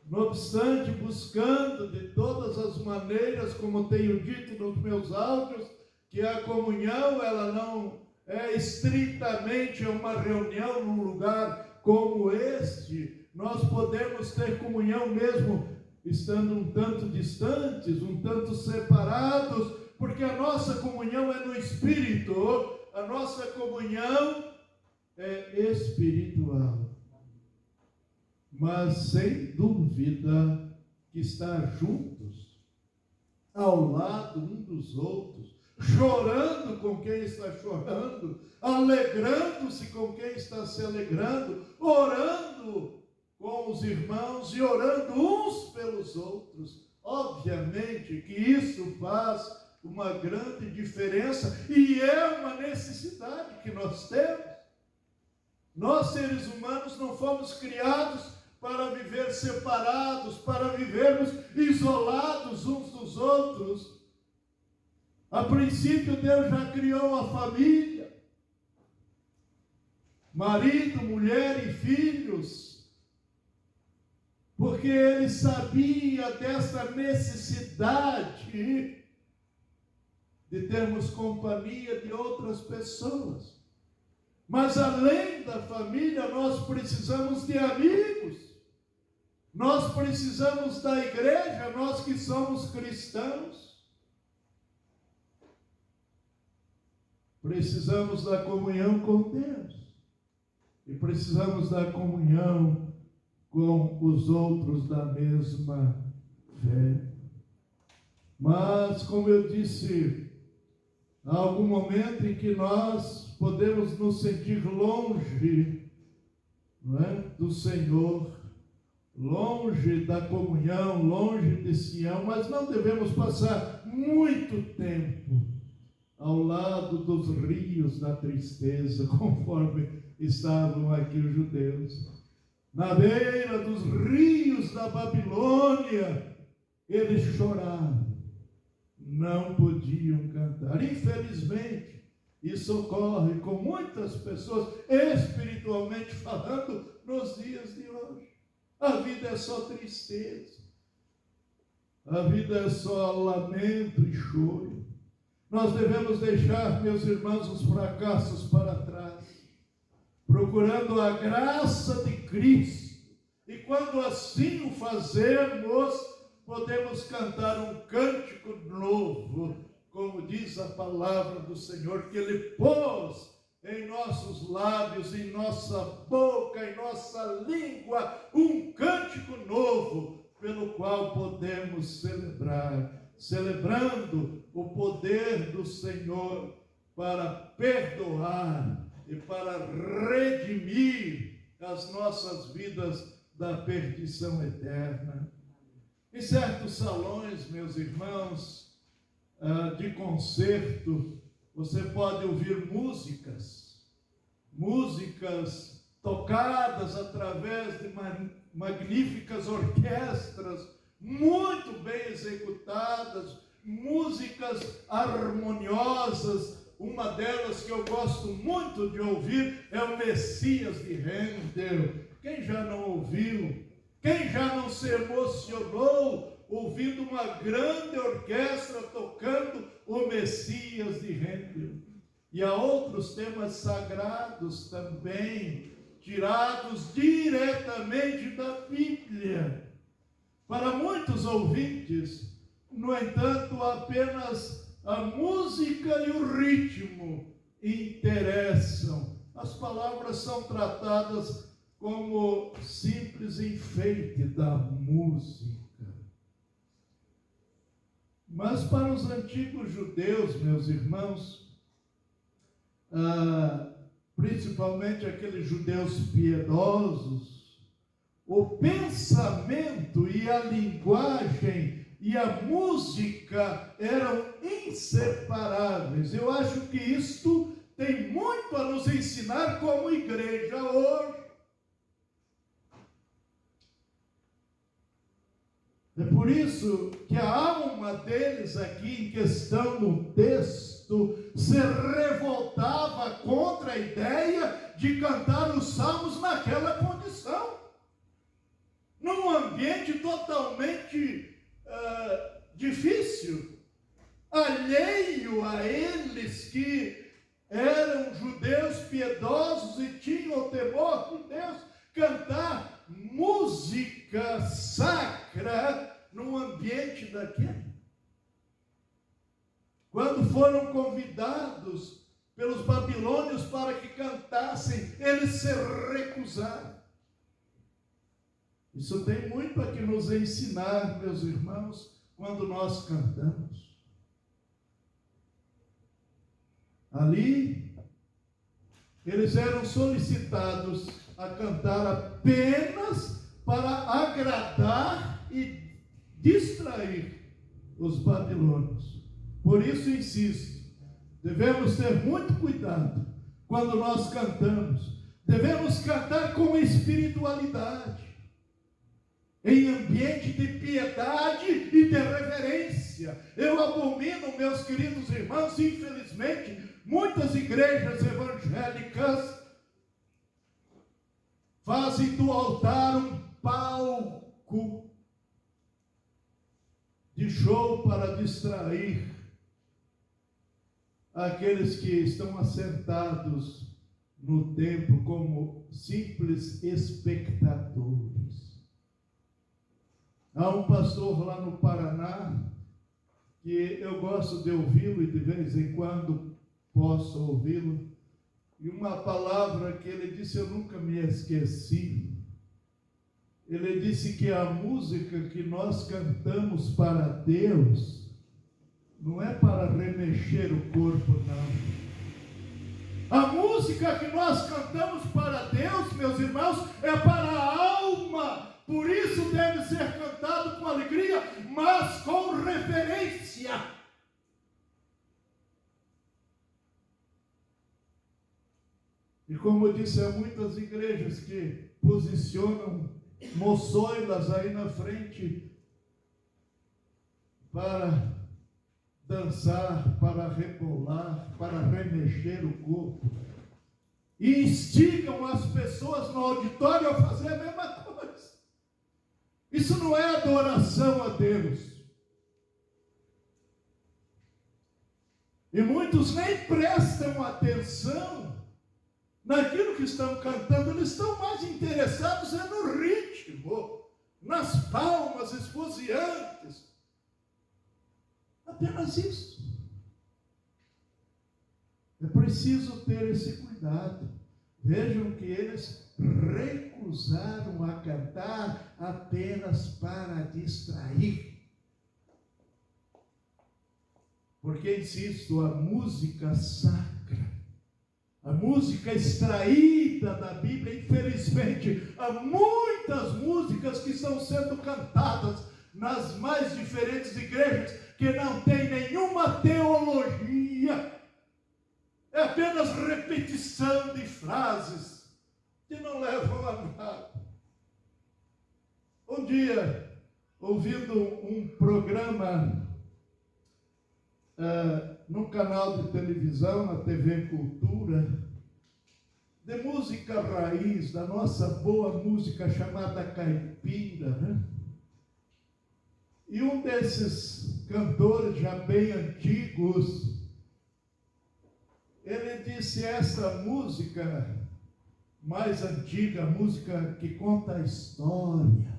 Não obstante, buscando de todas as maneiras, como tenho dito nos meus áudios, que a comunhão ela não é estritamente uma reunião num lugar como este. Nós podemos ter comunhão mesmo estando um tanto distantes, um tanto separados, porque a nossa comunhão é no Espírito, a nossa comunhão é espiritual. Mas sem dúvida que estar juntos, ao lado um dos outros, chorando com quem está chorando, alegrando-se com quem está se alegrando, orando com os irmãos e orando uns pelos outros. Obviamente que isso faz uma grande diferença e é uma necessidade que nós temos. Nós, seres humanos, não fomos criados para viver separados, para vivermos isolados uns dos outros. A princípio, Deus já criou a família, marido, mulher e filhos, porque Ele sabia dessa necessidade de termos companhia de outras pessoas. Mas além da família, nós precisamos de amigos, nós precisamos da igreja, nós que somos cristãos. Precisamos da comunhão com Deus e precisamos da comunhão com os outros da mesma fé. Mas, como eu disse, há algum momento em que nós podemos nos sentir longe, não é, do Senhor, longe da comunhão, longe de Sião, mas não devemos passar muito tempo ao lado dos rios da tristeza, conforme estavam aqui os judeus. Na beira dos rios da Babilônia, eles choraram, não podiam cantar. Infelizmente, isso ocorre com muitas pessoas, espiritualmente falando, nos dias de hoje. A vida é só tristeza, a vida é só lamento e choro. Nós devemos deixar, meus irmãos, os fracassos para trás, procurando a graça de Cristo. E quando assim o fazermos, podemos cantar um cântico novo, como diz a palavra do Senhor, que Ele pôs em nossos lábios, em nossa boca, em nossa língua, um cântico novo, pelo qual podemos celebrar, celebrando o poder do Senhor para perdoar e para redimir as nossas vidas da perdição eterna. Em certos salões, meus irmãos, de concerto, você pode ouvir músicas tocadas através de magníficas orquestras, muito bem executadas, músicas harmoniosas. Uma delas que eu gosto muito de ouvir é o Messias de Handel. Quem já não ouviu? Quem já não se emocionou ouvindo uma grande orquestra tocando o Messias de Handel? E há outros temas sagrados também, tirados diretamente da Bíblia. Para muitos ouvintes, no entanto, apenas a música e o ritmo interessam. As palavras são tratadas como simples enfeite da música. Mas para os antigos judeus, meus irmãos, principalmente aqueles judeus piedosos, o pensamento e a linguagem e a música eram inseparáveis. Eu acho que isto tem muito a nos ensinar como igreja hoje. É por isso que a alma deles aqui, em questão no texto, se revoltava contra a ideia de cantar os salmos naquela condição. Num ambiente totalmente difícil, alheio a eles que eram judeus piedosos e tinham o temor de Deus, cantar música sacra num ambiente daquele. Quando foram convidados pelos babilônios para que cantassem, eles se recusaram. Isso tem muito a que nos ensinar, meus irmãos, quando nós cantamos. Ali, eles eram solicitados a cantar apenas para agradar e distrair os babilônios. Por isso insisto, devemos ter muito cuidado quando nós cantamos. Devemos cantar com espiritualidade, em ambiente de piedade e de reverência. Eu abomino, meus queridos irmãos, infelizmente, muitas igrejas evangélicas fazem do altar um palco de show para distrair aqueles que estão assentados no templo como simples espectadores. Há um pastor lá no Paraná que eu gosto de ouvi-lo e de vez em quando posso ouvi-lo. E uma palavra que ele disse, eu nunca me esqueci. Ele disse que a música que nós cantamos para Deus não é para remexer o corpo, não. A música que nós cantamos para Deus, meus irmãos, é para a alma. Por isso deve ser cantado com alegria, mas com reverência. E como eu disse, há muitas igrejas que posicionam moçoilas aí na frente para dançar, para rebolar, para remexer o corpo. E instigam as pessoas no auditório a fazer a mesma coisa. Isso não é adoração a Deus. E muitos nem prestam atenção naquilo que estão cantando, eles estão mais interessados no ritmo, nas palmas esvoziantes. Apenas isso. É preciso ter esse cuidado. Vejam que eles recusaram a cantar apenas para distrair. Porque, insisto, a música sacra, a música extraída da Bíblia, infelizmente, há muitas músicas que estão sendo cantadas nas mais diferentes igrejas que não tem nenhuma teologia. É apenas repetição de frases que não levam a nada. Um dia, ouvindo um programa no canal de televisão, na TV Cultura, de música raiz, da nossa boa música chamada caipira, né? E um desses cantores já bem antigos, ele disse: essa música mais antiga, a música que conta a história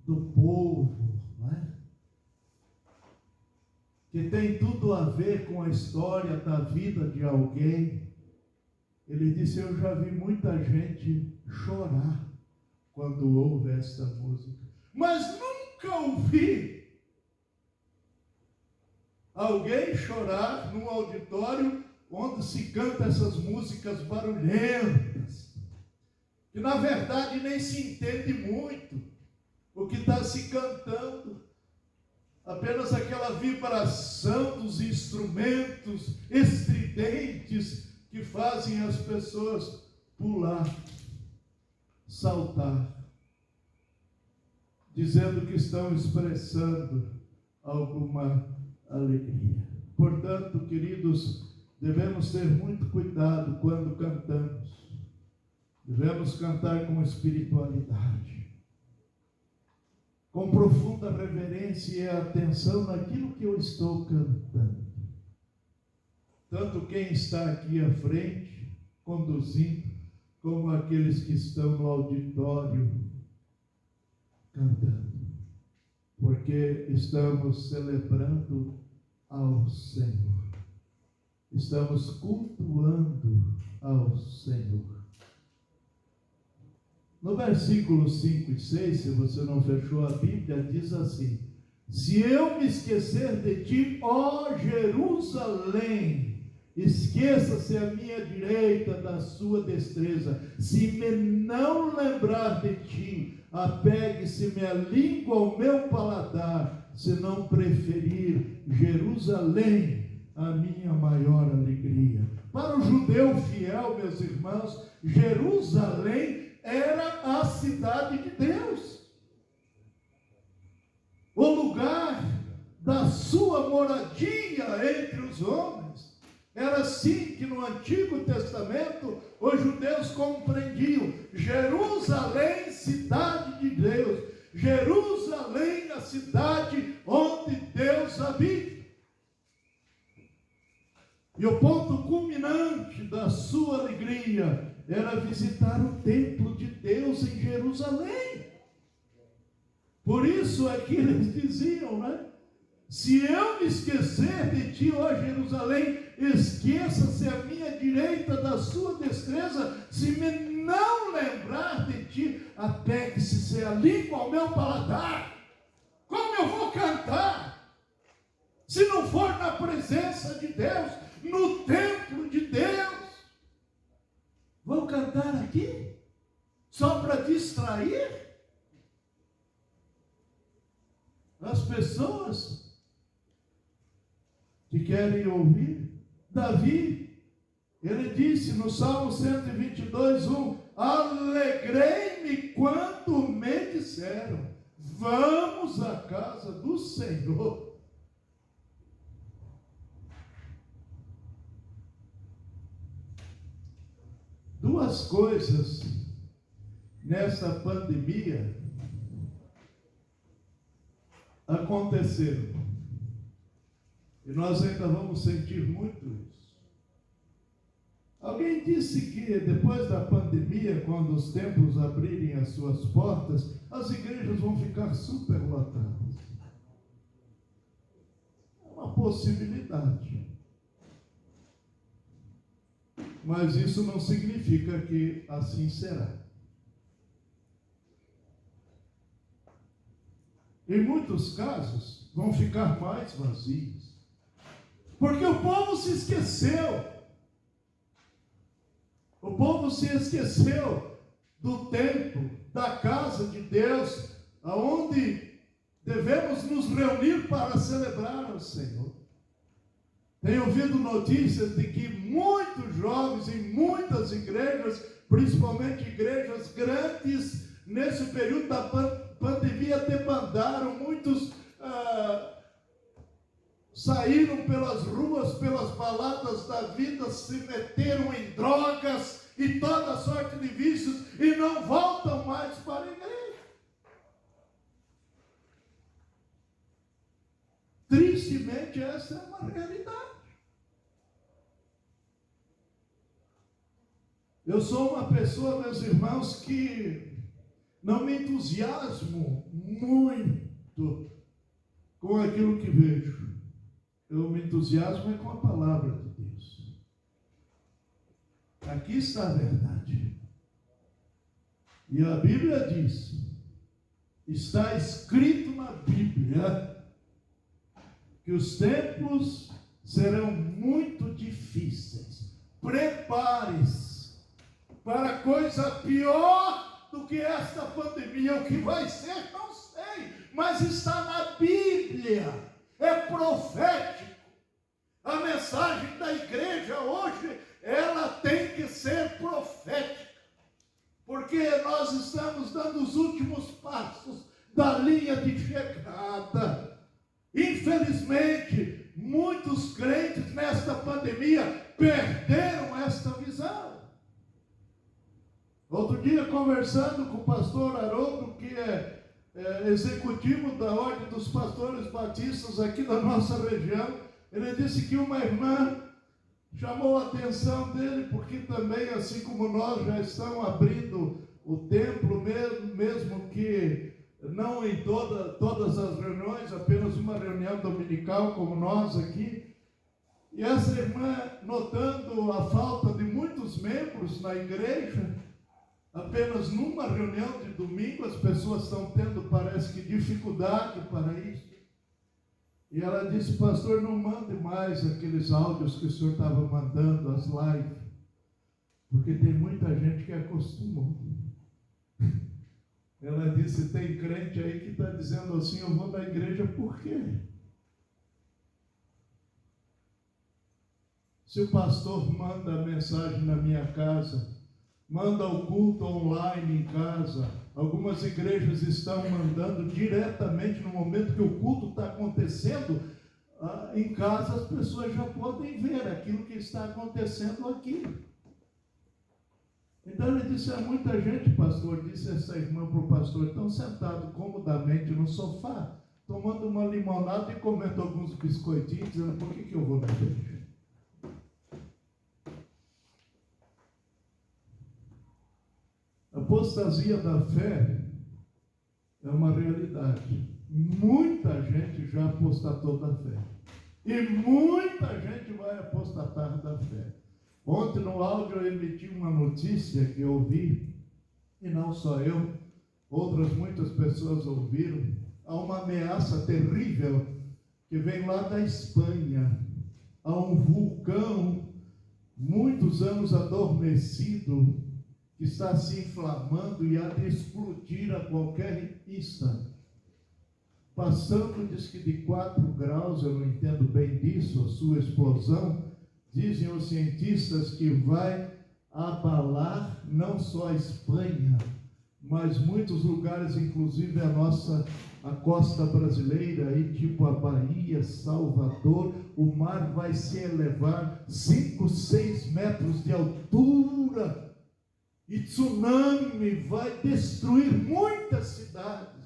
do povo, não é? Que tem tudo a ver com a história da vida de alguém. Ele disse: eu já vi muita gente chorar quando ouve esta música, mas nunca ouvi alguém chorar num auditório onde se canta essas músicas barulhentas, que na verdade nem se entende muito o que está se cantando, apenas aquela vibração dos instrumentos estridentes que fazem as pessoas pular, saltar, dizendo que estão expressando alguma alegria. Portanto, queridos, devemos ter muito cuidado quando cantamos. Devemos cantar com espiritualidade, com profunda reverência e atenção naquilo que eu estou cantando. Tanto quem está aqui à frente, conduzindo, como aqueles que estão no auditório cantando. Porque estamos celebrando ao Senhor. Estamos cultuando ao Senhor. No versículo 5 e 6, se você não fechou a Bíblia, diz assim: se eu me esquecer de ti, ó Jerusalém, esqueça-se a minha direita da sua destreza. Se me não lembrar de ti, apegue-se minha língua ao meu paladar, se não preferir Jerusalém, a minha maior alegria. Para o judeu fiel, meus irmãos, Jerusalém era a cidade de Deus, o lugar da sua moradia entre os homens. Era assim que no Antigo Testamento os judeus compreendiam: Jerusalém, cidade de Deus, Jerusalém, a cidade onde Deus habita. E o ponto culminante da sua alegria era visitar o templo de Deus em Jerusalém. Por isso é que eles diziam, né? Se eu me esquecer de ti, ó Jerusalém, esqueça-se a minha direita da sua destreza. Se me não lembrar de ti, apegue-se a língua ao meu paladar. Como eu vou cantar se não for na presença de Deus, no templo de Deus? Vou cantar aqui só para distrair as pessoas que querem ouvir? Davi, ele disse no Salmo 122:1: alegrei-me quando me disseram, vamos à casa do Senhor. Duas coisas nessa pandemia aconteceram, e nós ainda vamos sentir muito isso. A Alguém disse que depois da pandemia, quando os templos abrirem as suas portas, as igrejas vão ficar superlotadas. É uma possibilidade. Mas isso não significa que assim será. Em muitos casos, vão ficar mais vazios. Porque o povo se esqueceu. O povo se esqueceu do templo, da casa de Deus, aonde devemos nos reunir para celebrar o Senhor. Tenho ouvido notícias de que muitos jovens em muitas igrejas, principalmente igrejas grandes, nesse período da pandemia debandaram, muitos saíram pelas ruas, pelas baladas da vida, se meteram em drogas e toda sorte de vícios e não voltam mais para a igreja. Tristemente, essa é uma realidade. Eu sou uma pessoa, meus irmãos, que não me entusiasmo muito com aquilo que vejo. Eu me entusiasmo com a palavra de Deus. Aqui está a verdade. E a Bíblia diz, está escrito na Bíblia, que os tempos serão muito difíceis. Prepare-se para coisa pior do que esta pandemia. O que vai ser, não sei, mas está na Bíblia. É profético. A mensagem da igreja hoje, ela tem que ser profética. Porque nós estamos dando os últimos passos da linha de chegada. Infelizmente, muitos crentes nesta pandemia perderam esta visão. Outro dia, conversando com o pastor Haroldo, que é executivo da Ordem dos Pastores Batistas aqui da nossa região, ele disse que uma irmã chamou a atenção dele, porque também, assim como nós, já estão abrindo o templo, mesmo que não em todas as reuniões, apenas uma reunião dominical como nós aqui. E essa irmã, notando a falta de muitos membros na igreja, apenas numa reunião de domingo, as pessoas estão tendo, parece que, dificuldade para isso. E ela disse, pastor, não mande mais aqueles áudios que o senhor estava mandando, as lives, porque tem muita gente que acostumou. Ela disse, tem crente aí que está dizendo assim, eu vou na igreja por quê? Se o pastor manda a mensagem na minha casa, manda o culto online em casa. Algumas igrejas estão mandando diretamente no momento que o culto está acontecendo. Em casa as pessoas já podem ver aquilo que está acontecendo aqui. Então ele disse, muita gente, pastor, disse essa irmã para o pastor, estão sentados comodamente no sofá, tomando uma limonada e comendo alguns biscoitinhos, dizendo, por que eu vou na igreja? A apostasia da fé é uma realidade. Muita gente já apostatou da fé. E muita gente vai apostatar da fé. Ontem no áudio eu emiti uma notícia que eu ouvi, e não só eu, outras muitas pessoas ouviram. Há uma ameaça terrível que vem lá da Espanha. Há um vulcão, muitos anos adormecido, que está se inflamando e há de explodir a qualquer instante. Passando, diz que de 4 graus, eu não entendo bem disso, a sua explosão, dizem os cientistas que vai abalar não só a Espanha, mas muitos lugares, inclusive a costa brasileira, aí, tipo a Bahia, Salvador. O mar vai se elevar 5, 6 metros de altura. E tsunami vai destruir muitas cidades.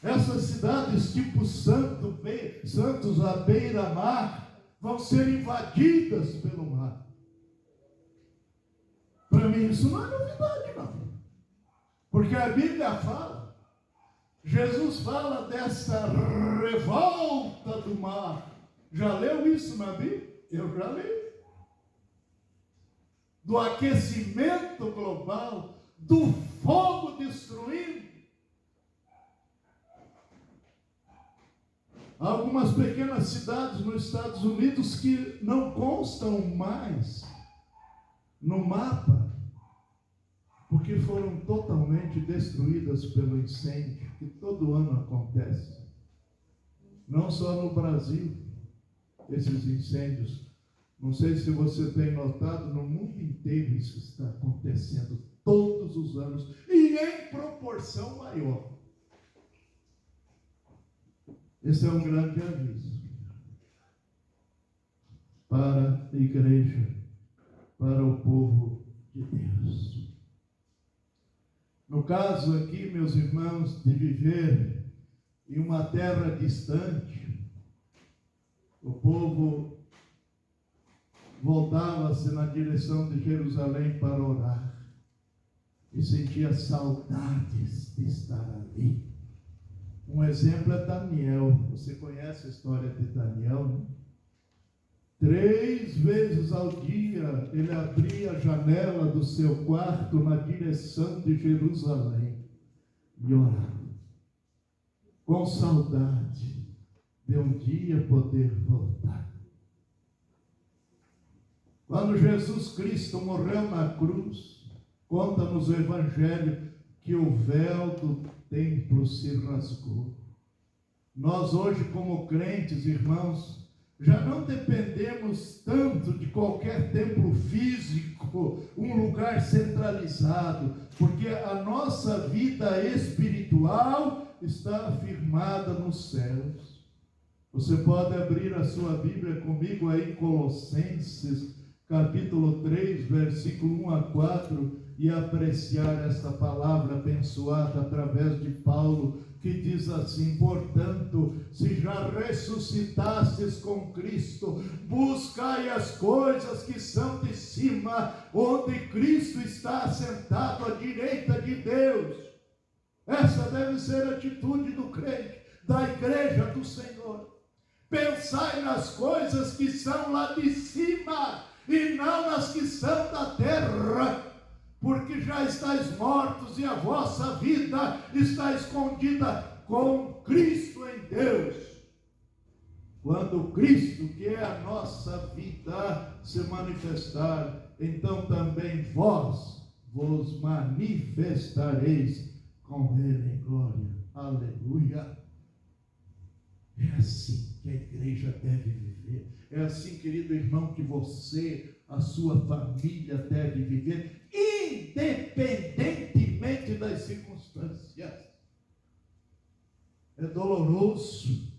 Essas cidades tipo Santos à beira-mar vão ser invadidas pelo mar. para mim isso não é novidade, não. Porque a Bíblia fala, Jesus fala dessa revolta do mar. Já leu isso na Bíblia? Eu já li. Do aquecimento global, do fogo destruindo. Há algumas pequenas cidades nos Estados Unidos que não constam mais no mapa, porque foram totalmente destruídas pelo incêndio, que todo ano acontece. Não só no Brasil, esses incêndios. Não sei se você tem notado, no mundo inteiro isso está acontecendo todos os anos, e em proporção maior. Esse é um grande aviso para a igreja, para o povo de Deus. No caso aqui, meus irmãos, de viver em uma terra distante, o povo voltava-se na direção de Jerusalém para orar e sentia saudades de estar ali. Um exemplo é Daniel. Você conhece a história de Daniel, né? 3 vezes ao dia ele abria a janela do seu quarto na direção de Jerusalém e orava, com saudade de um dia poder voltar. Quando Jesus Cristo morreu na cruz, conta-nos o Evangelho que o véu do templo se rasgou. Nós hoje, como crentes, irmãos, já não dependemos tanto de qualquer templo físico, um lugar centralizado, porque a nossa vida espiritual está firmada nos céus. Você pode abrir a sua Bíblia comigo aí em Colossenses, capítulo 3, versículo 1 a 4, e apreciar esta palavra abençoada através de Paulo, que diz assim: portanto, se já ressuscitastes com Cristo, buscai as coisas que são de cima, onde Cristo está assentado à direita de Deus. Essa deve ser a atitude do crente, da igreja do Senhor. Pensai nas coisas que são lá de cima, e não nas que são da terra, porque já estáis mortos e a vossa vida está escondida com Cristo em Deus. Quando Cristo, que é a nossa vida, se manifestar, então também vós vos manifestareis com Ele em glória. Aleluia! É assim que a igreja deve viver. É assim, querido irmão, que você, a sua família deve viver, independentemente das circunstâncias. É doloroso,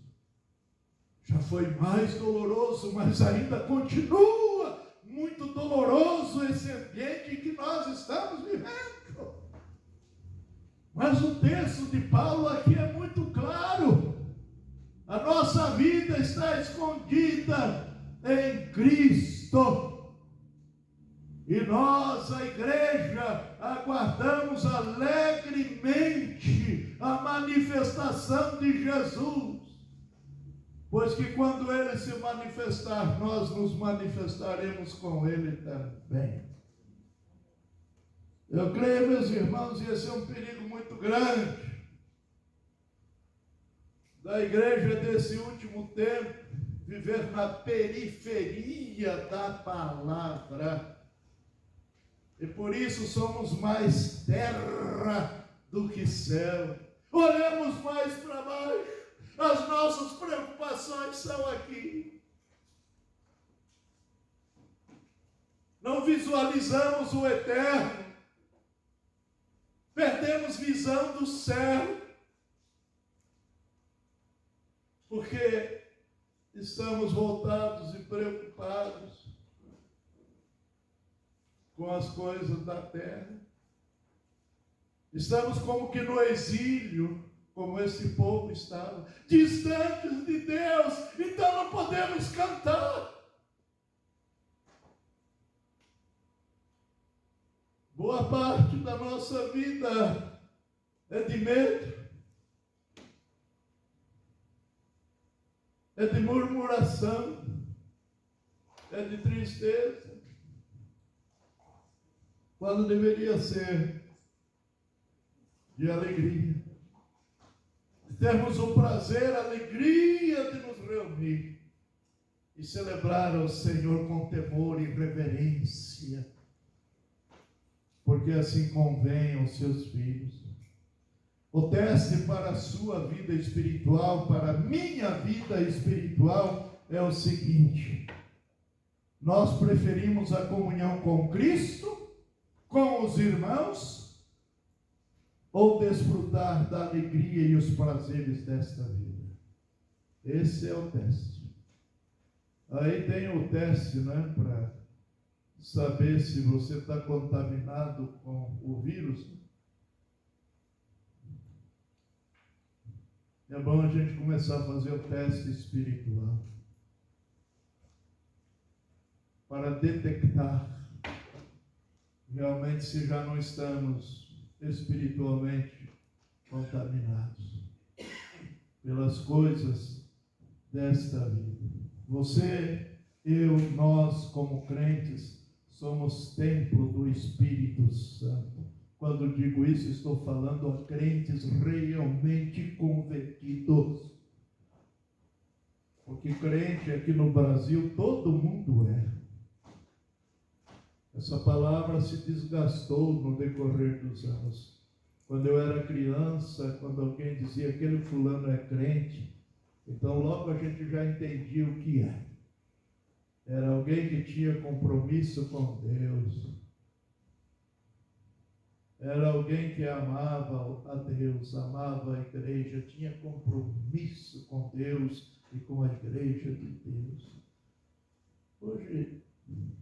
já foi mais doloroso, mas ainda continua muito doloroso esse ambiente que nós estamos vivendo. Mas o texto de Paulo aqui é muito claro. A nossa vida está escondida em Cristo. E nós, a igreja, aguardamos alegremente a manifestação de Jesus. Pois que quando Ele se manifestar, nós nos manifestaremos com Ele também. Eu creio, meus irmãos, e esse é um perigo muito grande da igreja desse último tempo, viver na periferia da palavra. E por isso somos mais terra do que céu. Olhamos mais para baixo. As nossas preocupações são aqui. Não visualizamos o eterno. Perdemos visão do céu. Porque estamos voltados e preocupados com as coisas da terra. Estamos como que no exílio, como esse povo estava, distantes de Deus, então não podemos cantar. Boa parte da nossa vida é de medo, é de murmuração, é de tristeza, quando deveria ser de alegria. Temos o prazer, a alegria de nos reunir e celebrar ao Senhor com temor e reverência, porque assim convém aos seus filhos. O teste para a sua vida espiritual, para a minha vida espiritual, é o seguinte: nós preferimos a comunhão com Cristo, com os irmãos, ou desfrutar da alegria e os prazeres desta vida? Esse é o teste. Aí tem o teste, né, para saber se você está contaminado com o vírus. É bom a gente começar a fazer o teste espiritual para detectar realmente se já não estamos espiritualmente contaminados pelas coisas desta vida. Você, eu, nós como crentes somos templo do Espírito Santo. Quando digo isso, estou falando a crentes realmente convertidos. Porque crente aqui no Brasil todo mundo é. Essa palavra se desgastou no decorrer dos anos. Quando eu era criança, quando alguém dizia aquele fulano é crente, então logo a gente já entendia o que é. Era alguém que tinha compromisso com Deus. Era alguém que amava a Deus, amava a igreja, tinha compromisso com Deus e com a igreja de Deus. Hoje,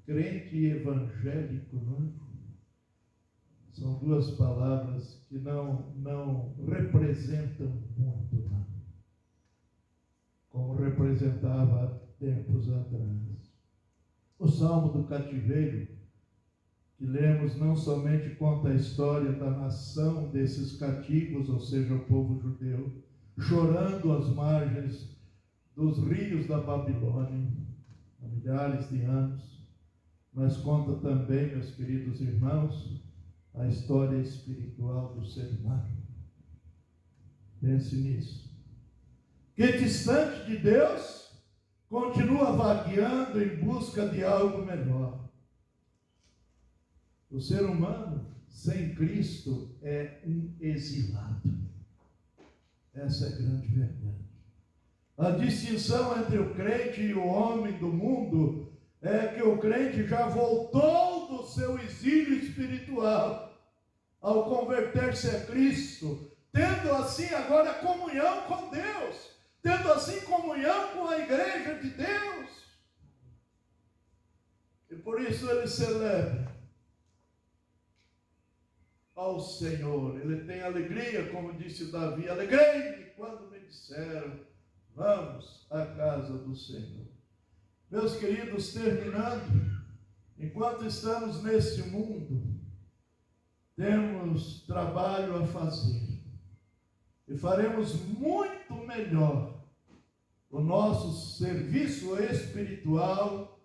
crente e evangélico, não é? São duas palavras que não representam muito, não, como representava há tempos atrás. O Salmo do Cativeiro, que lemos, não somente conta a história da nação desses cativos, ou seja, o povo judeu, chorando às margens dos rios da Babilônia, há milhares de anos, mas conta também, meus queridos irmãos, a história espiritual do ser humano. Pense nisso. Que distante de Deus, continua vagueando em busca de algo melhor. O ser humano sem Cristo é um exilado. Essa é a grande verdade. A distinção entre o crente e o homem do mundo é que o crente já voltou do seu exílio espiritual ao converter-se a Cristo, tendo assim agora comunhão com Deus, tendo assim comunhão com a igreja de Deus. E por isso ele celebra ao Senhor. Ele tem alegria, como disse Davi: alegrei-me quando me disseram, vamos à casa do Senhor. Meus queridos, terminando, enquanto estamos neste mundo, temos trabalho a fazer. E faremos muito melhor o nosso serviço espiritual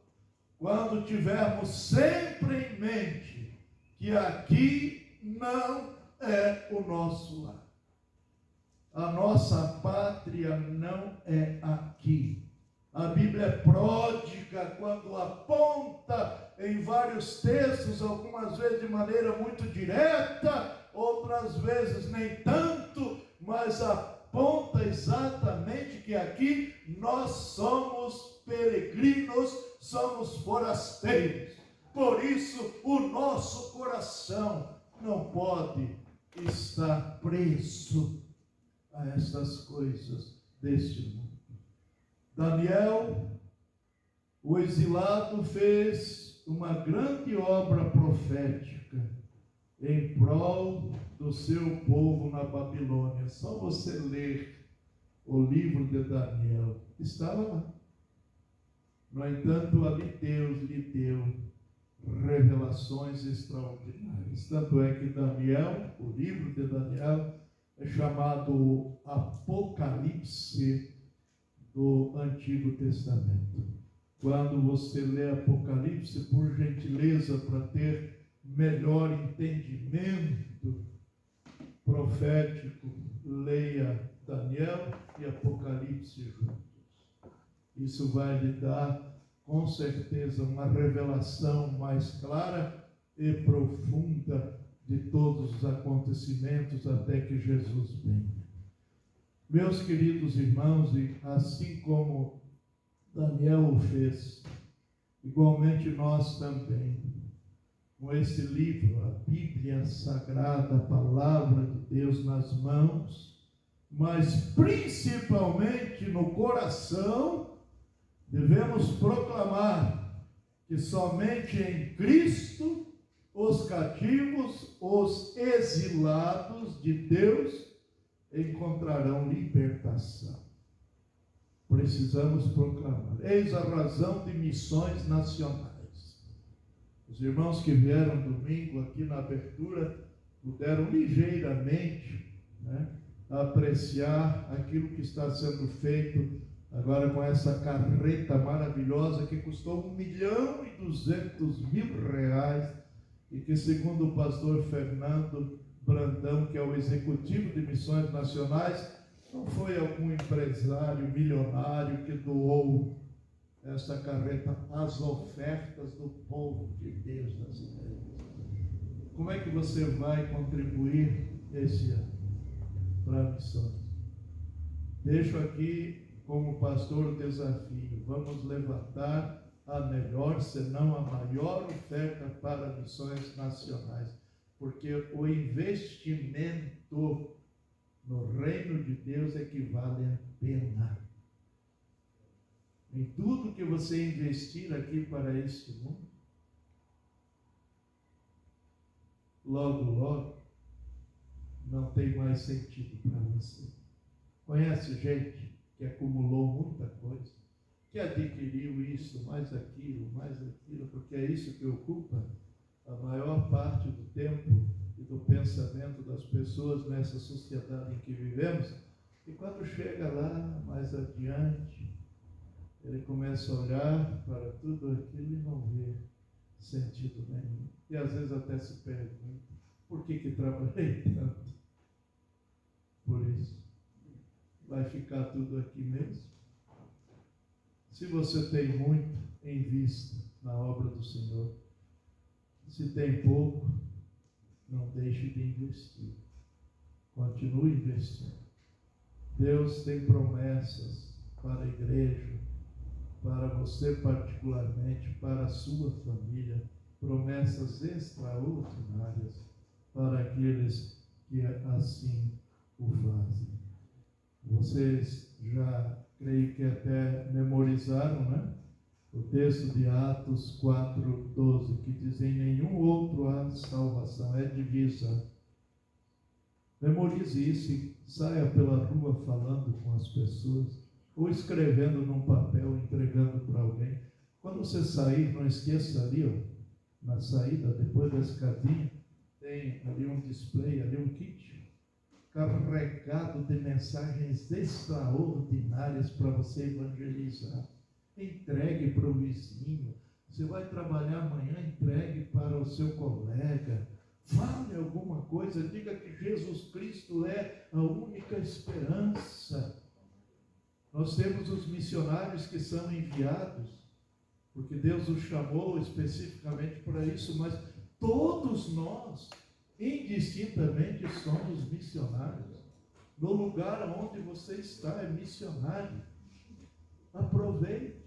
quando tivermos sempre em mente que aqui não é o nosso lar. A nossa pátria não é aqui. A Bíblia é pródiga quando aponta em vários textos, algumas vezes de maneira muito direta, outras vezes nem tanto, mas aponta exatamente que aqui nós somos peregrinos, somos forasteiros. Por isso, o nosso coração não pode estar preso a essas coisas deste mundo. Daniel, o exilado, fez uma grande obra profética em prol do seu povo na Babilônia. Só você ler o livro de Daniel, estava lá. No entanto, ali Deus lhe deu revelação revelações extraordinárias. Tanto é que Daniel, o livro de Daniel, é chamado Apocalipse do Antigo Testamento. Quando você lê Apocalipse, por gentileza, para ter melhor entendimento profético, leia Daniel e Apocalipse juntos. Isso vai lhe dar, com certeza, uma revelação mais clara e profunda de todos os acontecimentos até que Jesus venha. Meus queridos irmãos, e assim como Daniel o fez, igualmente nós também, com esse livro, a Bíblia Sagrada, a Palavra de Deus nas mãos, mas principalmente no coração, devemos proclamar que somente em Cristo os cativos, os exilados de Deus encontrarão libertação. Precisamos proclamar. Eis a razão de missões nacionais. Os irmãos que vieram domingo aqui na abertura puderam ligeiramente, apreciar aquilo que está sendo feito agora com essa carreta maravilhosa que custou R$1.200.000 e que, segundo o pastor Fernando Brandão, que é o executivo de missões nacionais, não foi algum empresário milionário que doou essa carreta às ofertas do povo de Deus das igrejas. Como é que você vai contribuir esse ano para missões? Deixo aqui como pastor o desafio: vamos levantar a melhor, se não a maior oferta para missões nacionais, porque o investimento no reino de Deus é que vale a pena. Em tudo que você investir aqui para este mundo, logo, logo, não tem mais sentido para você. Conhece gente que acumulou muita coisa, que adquiriu isso, mais aquilo, porque é isso que ocupa a maior parte do tempo e do pensamento das pessoas nessa sociedade em que vivemos, e quando chega lá, mais adiante, ele começa a olhar para tudo aquilo e não vê sentido nenhum. E às vezes até se pergunta: por que trabalhei tanto? Por isso. Vai ficar tudo aqui mesmo? Se você tem muito, invista na obra do Senhor. Se tem pouco, não deixe de investir. Continue investindo. Deus tem promessas para a igreja, para você particularmente, para a sua família, promessas extraordinárias para aqueles que assim o fazem. Vocês já, creio que até memorizaram, o texto de Atos 4:12, que diz: em nenhum outro há salvação, é divisa. Memorize isso e saia pela rua falando com as pessoas, ou escrevendo num papel, entregando para alguém. Quando você sair, não esqueça ali, na saída, depois da escadinha, tem ali um display, ali um kit, carregado de mensagens extraordinárias para você evangelizar. Entregue para o vizinho. Você vai trabalhar amanhã, entregue para o seu colega. Fale alguma coisa, diga que Jesus Cristo é a única esperança. Nós temos os missionários que são enviados, porque Deus os chamou especificamente para isso, mas todos nós, indistintamente, somos missionários. No lugar onde você está, é missionário. Aproveite.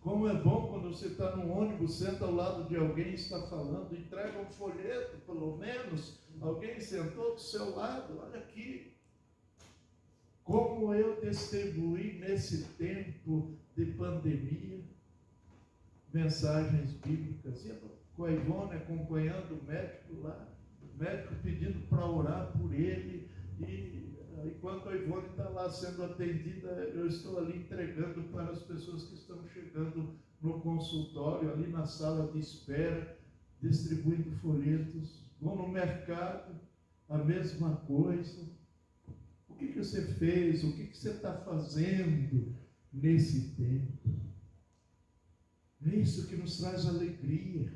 Como é bom quando você está no ônibus, senta ao lado de alguém e está falando, entrega um folheto, pelo menos, alguém sentou do seu lado, olha aqui. Como eu distribuí nesse tempo de pandemia mensagens bíblicas. E com a Ivone acompanhando o médico lá, o médico pedindo para orar por ele, e enquanto a Ivone está lá sendo atendida, eu estou ali entregando para as pessoas que estão chegando no consultório, ali na sala de espera, distribuindo folhetos, vão no mercado, a mesma coisa. O que você fez? O que você está fazendo nesse tempo? É isso que nos traz alegria.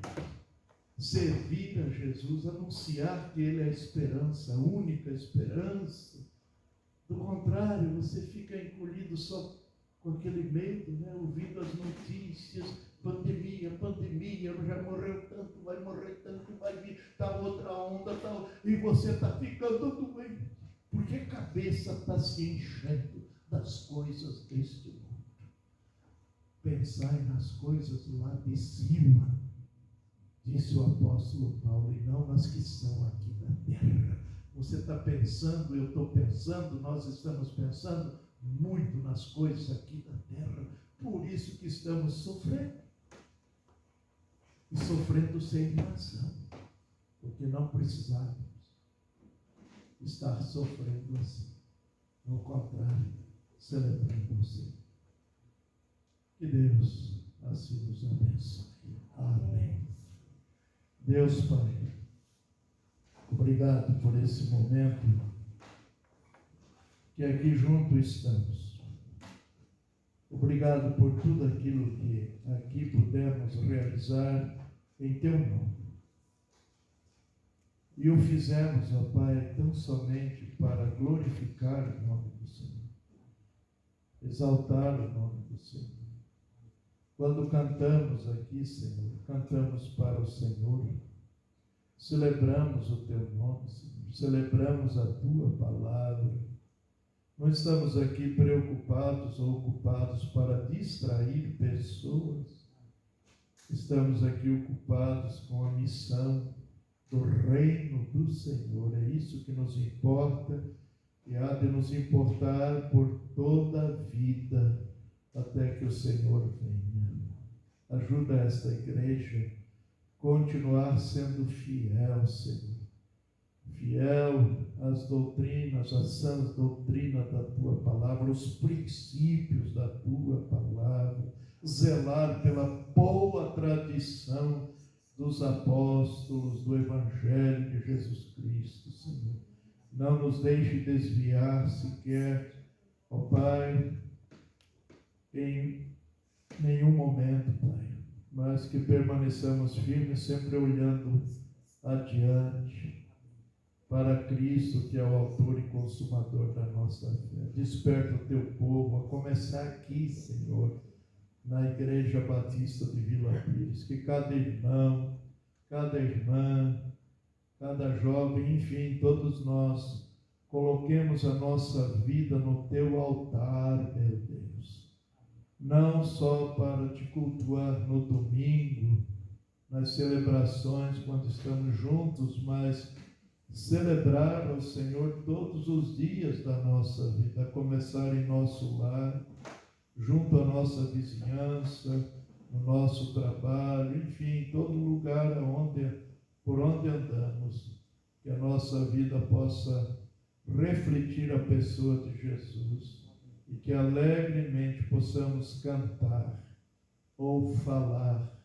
Servir a Jesus, anunciar que Ele é a esperança, a única esperança. Do contrário, você fica encolhido só com aquele medo, né? Ouvindo as notícias, pandemia, já morreu tanto, vai morrer tanto, vai vir tal outra onda, tal, e você está ficando doente, porque a cabeça está se enchendo das coisas deste mundo. Pensai nas coisas lá de cima, disse o apóstolo Paulo, e não nas que são aqui na terra. Você está pensando, eu estou pensando, nós estamos pensando muito nas coisas aqui da terra, por isso que estamos sofrendo. E sofrendo sem razão, porque não precisávamos estar sofrendo assim. Ao contrário, celebrando o Senhor. Que Deus assim nos abençoe. Amém. Deus Pai, obrigado por esse momento que aqui junto estamos. Obrigado por tudo aquilo que aqui pudemos realizar em Teu nome. E o fizemos, ó Pai, tão somente para glorificar o nome do Senhor, exaltar o nome do Senhor. Quando cantamos aqui, Senhor, cantamos para o Senhor, celebramos o Teu nome, Senhor, celebramos a Tua palavra. Não estamos aqui preocupados ou ocupados para distrair pessoas. Estamos aqui ocupados com a missão do reino do Senhor. É isso que nos importa e há de nos importar por toda a vida até que o Senhor venha. Ajuda esta igreja a continuar sendo fiel, Senhor. Fiel às doutrinas, às sãs doutrinas da Tua palavra, os princípios da Tua palavra, zelar pela boa tradição dos apóstolos do Evangelho de Jesus Cristo, Senhor. Não nos deixe desviar sequer, ó Pai, em nenhum momento, Pai, mas que permaneçamos firmes, sempre olhando adiante, para Cristo, que é o autor e consumador da nossa fé. Desperta o Teu povo, a começar aqui, Senhor, na Igreja Batista de Vila Pires, que cada irmão, cada irmã, cada jovem, enfim, todos nós, coloquemos a nossa vida no Teu altar, meu Deus. Não só para Te cultuar no domingo, nas celebrações, quando estamos juntos, mas celebrar ao Senhor todos os dias da nossa vida, a começar em nosso lar, junto à nossa vizinhança, no nosso trabalho, enfim, em todo lugar por onde andamos, que a nossa vida possa refletir a pessoa de Jesus e que alegremente possamos cantar ou falar,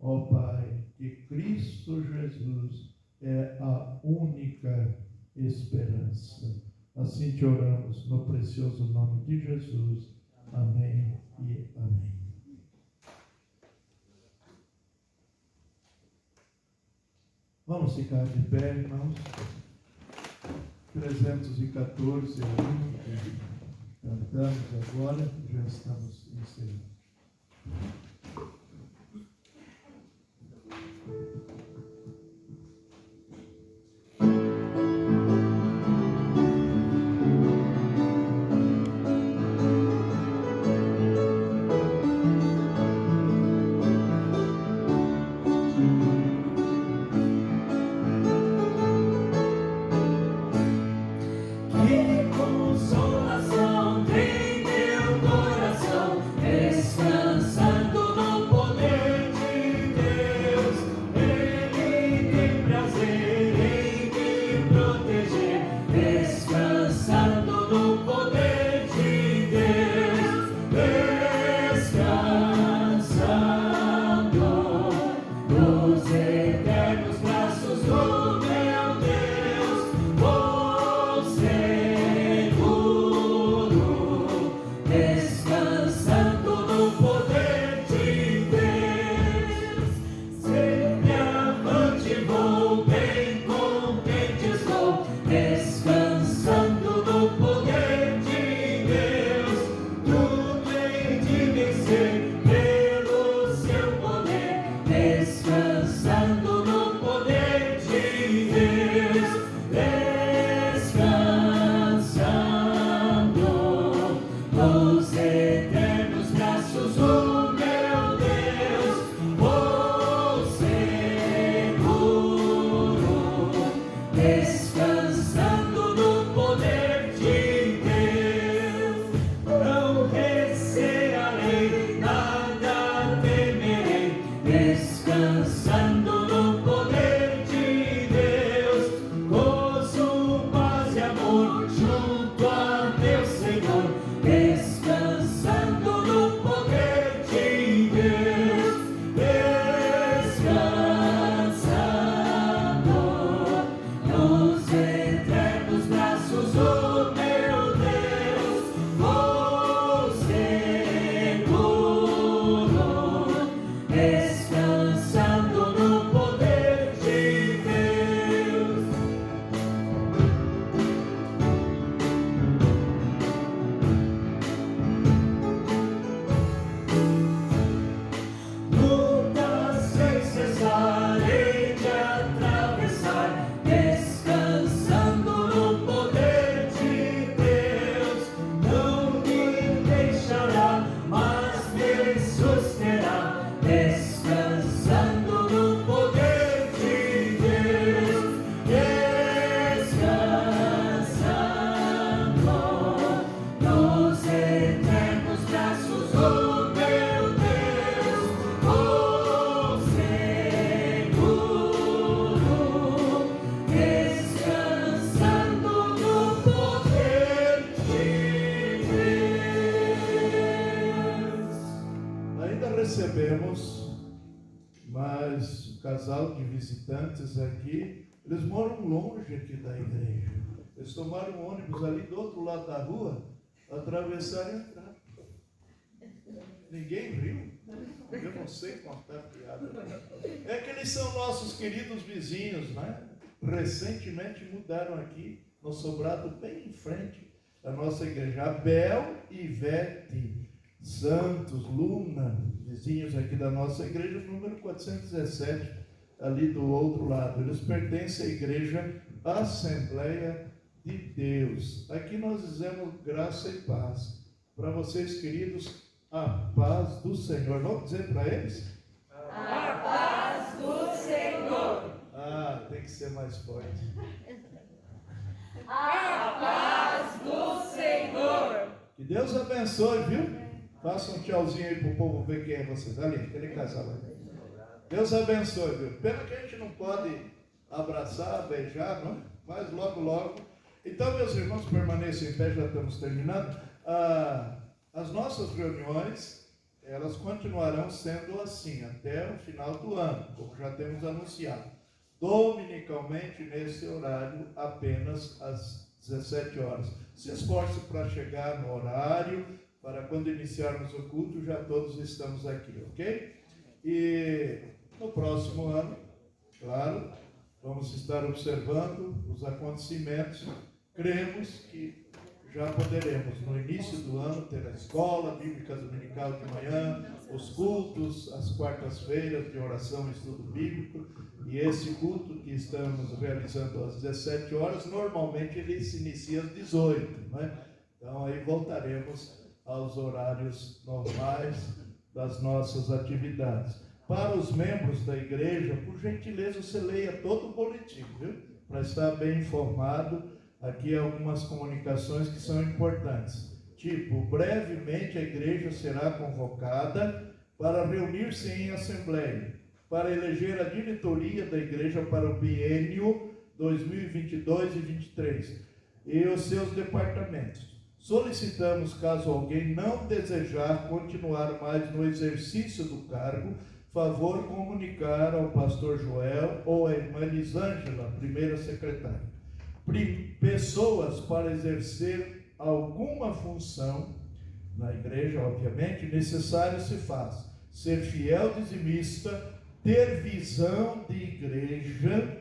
ó Pai, que Cristo Jesus é a única esperança. Assim te oramos no precioso nome de Jesus. Amém e amém. Vamos ficar de pé, irmãos. 314 cantamos agora, já estamos encerrando. Consolação tem meu coração, descansando Descansando no poder de Deus, gozo, paz e amor junto a meu Senhor. Descansando no poder de Deus, descansando nos eternos braços do meu Deus, vou seguro, descansando no poder de Deus. Lutas sem cessar, hei de atravessar, descansando no poder de Deus. Não me deixará, mas me susterá, descansando no poder de Deus. Descansando nos eternos braços do meu Deus, vou seguro, descansando no poder de Deus. Ainda recebemos mais um casal de visitantes aqui. Eles moram longe aqui da igreja. Eles tomaram um ônibus ali do outro lado da rua, atravessaram e entraram. Ninguém riu. Eu não sei contar piada. É que eles são nossos queridos vizinhos, né? Recentemente mudaram aqui, no sobrado bem em frente da nossa igreja. Abel e Ivete Santos, Luna, vizinhos aqui da nossa igreja, número 417, ali do outro lado. Eles pertencem à igreja Assembleia de Deus. Aqui nós dizemos graça e paz. Para vocês, queridos, a paz do Senhor. Vamos dizer para eles? A paz do Senhor. Ah, tem que ser mais forte. A paz do Senhor. Que Deus abençoe, viu? Faça um tchauzinho aí para o povo ver quem é vocês. Ali, aquele casal ali. Deus abençoe, viu? Pena que a gente não pode abraçar, beijar, não? Mas logo, logo. Então, meus irmãos, permaneçam em pé, já estamos terminando. As nossas reuniões, elas continuarão sendo assim, até o final do ano, como já temos anunciado. Dominicalmente, nesse horário, apenas às 17 horas. Se esforce para chegar no horário, para quando iniciarmos o culto, já todos estamos aqui, ok? E no próximo ano, claro, vamos estar observando os acontecimentos. Cremos que já poderemos, no início do ano, ter a escola bíblica dominical de manhã, os cultos, as quartas-feiras de oração e estudo bíblico, e esse culto que estamos realizando às 17 horas, normalmente ele se inicia às 18, né? Então aí voltaremos aos horários normais das nossas atividades. Para os membros da igreja, por gentileza, você leia todo o boletim, viu? Para estar bem informado. Aqui algumas comunicações que são importantes. Tipo, brevemente a igreja será convocada para reunir-se em assembleia, para eleger a diretoria da igreja para o biênio 2022 e 2023 e os seus departamentos. Solicitamos, caso alguém não desejar continuar mais no exercício do cargo, favor comunicar ao pastor Joel ou à irmã Elisângela, primeira secretária. Pessoas para exercer alguma função na igreja, obviamente, necessário se faz ser fiel dizimista, ter visão de igreja,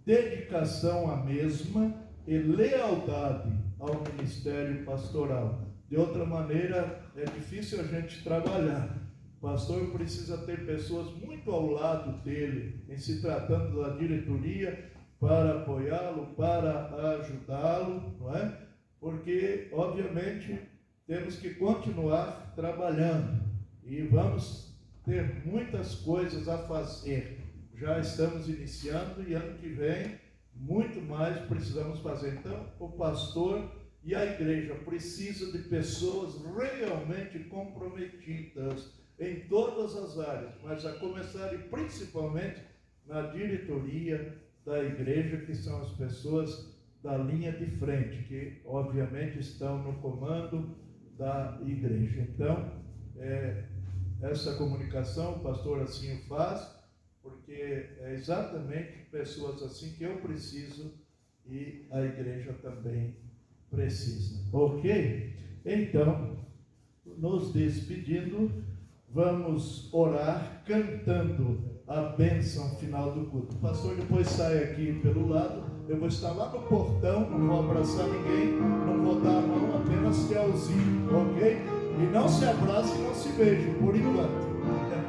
dedicação à mesma e lealdade ao ministério pastoral. De outra maneira, é difícil a gente trabalhar. O pastor precisa ter pessoas muito ao lado dele, em se tratando da diretoria, para apoiá-lo, para ajudá-lo, não é? Porque, obviamente, temos que continuar trabalhando e vamos ter muitas coisas a fazer. Já estamos iniciando e ano que vem muito mais precisamos fazer. Então, o pastor e a igreja precisam de pessoas realmente comprometidas em todas as áreas, mas a começar principalmente na diretoria da igreja, que são as pessoas da linha de frente, que obviamente estão no comando da igreja. Então, essa comunicação o pastor assim o faz, porque é exatamente pessoas assim que eu preciso e a igreja também precisa. Ok? Então, nos despedindo, vamos orar cantando a bênção final do culto. O pastor depois sai aqui pelo lado, eu vou estar lá no portão, não vou abraçar ninguém, não vou dar a mão, apenas tchauzinho, ok? E não se abrace e não se beije, por enquanto. Amém.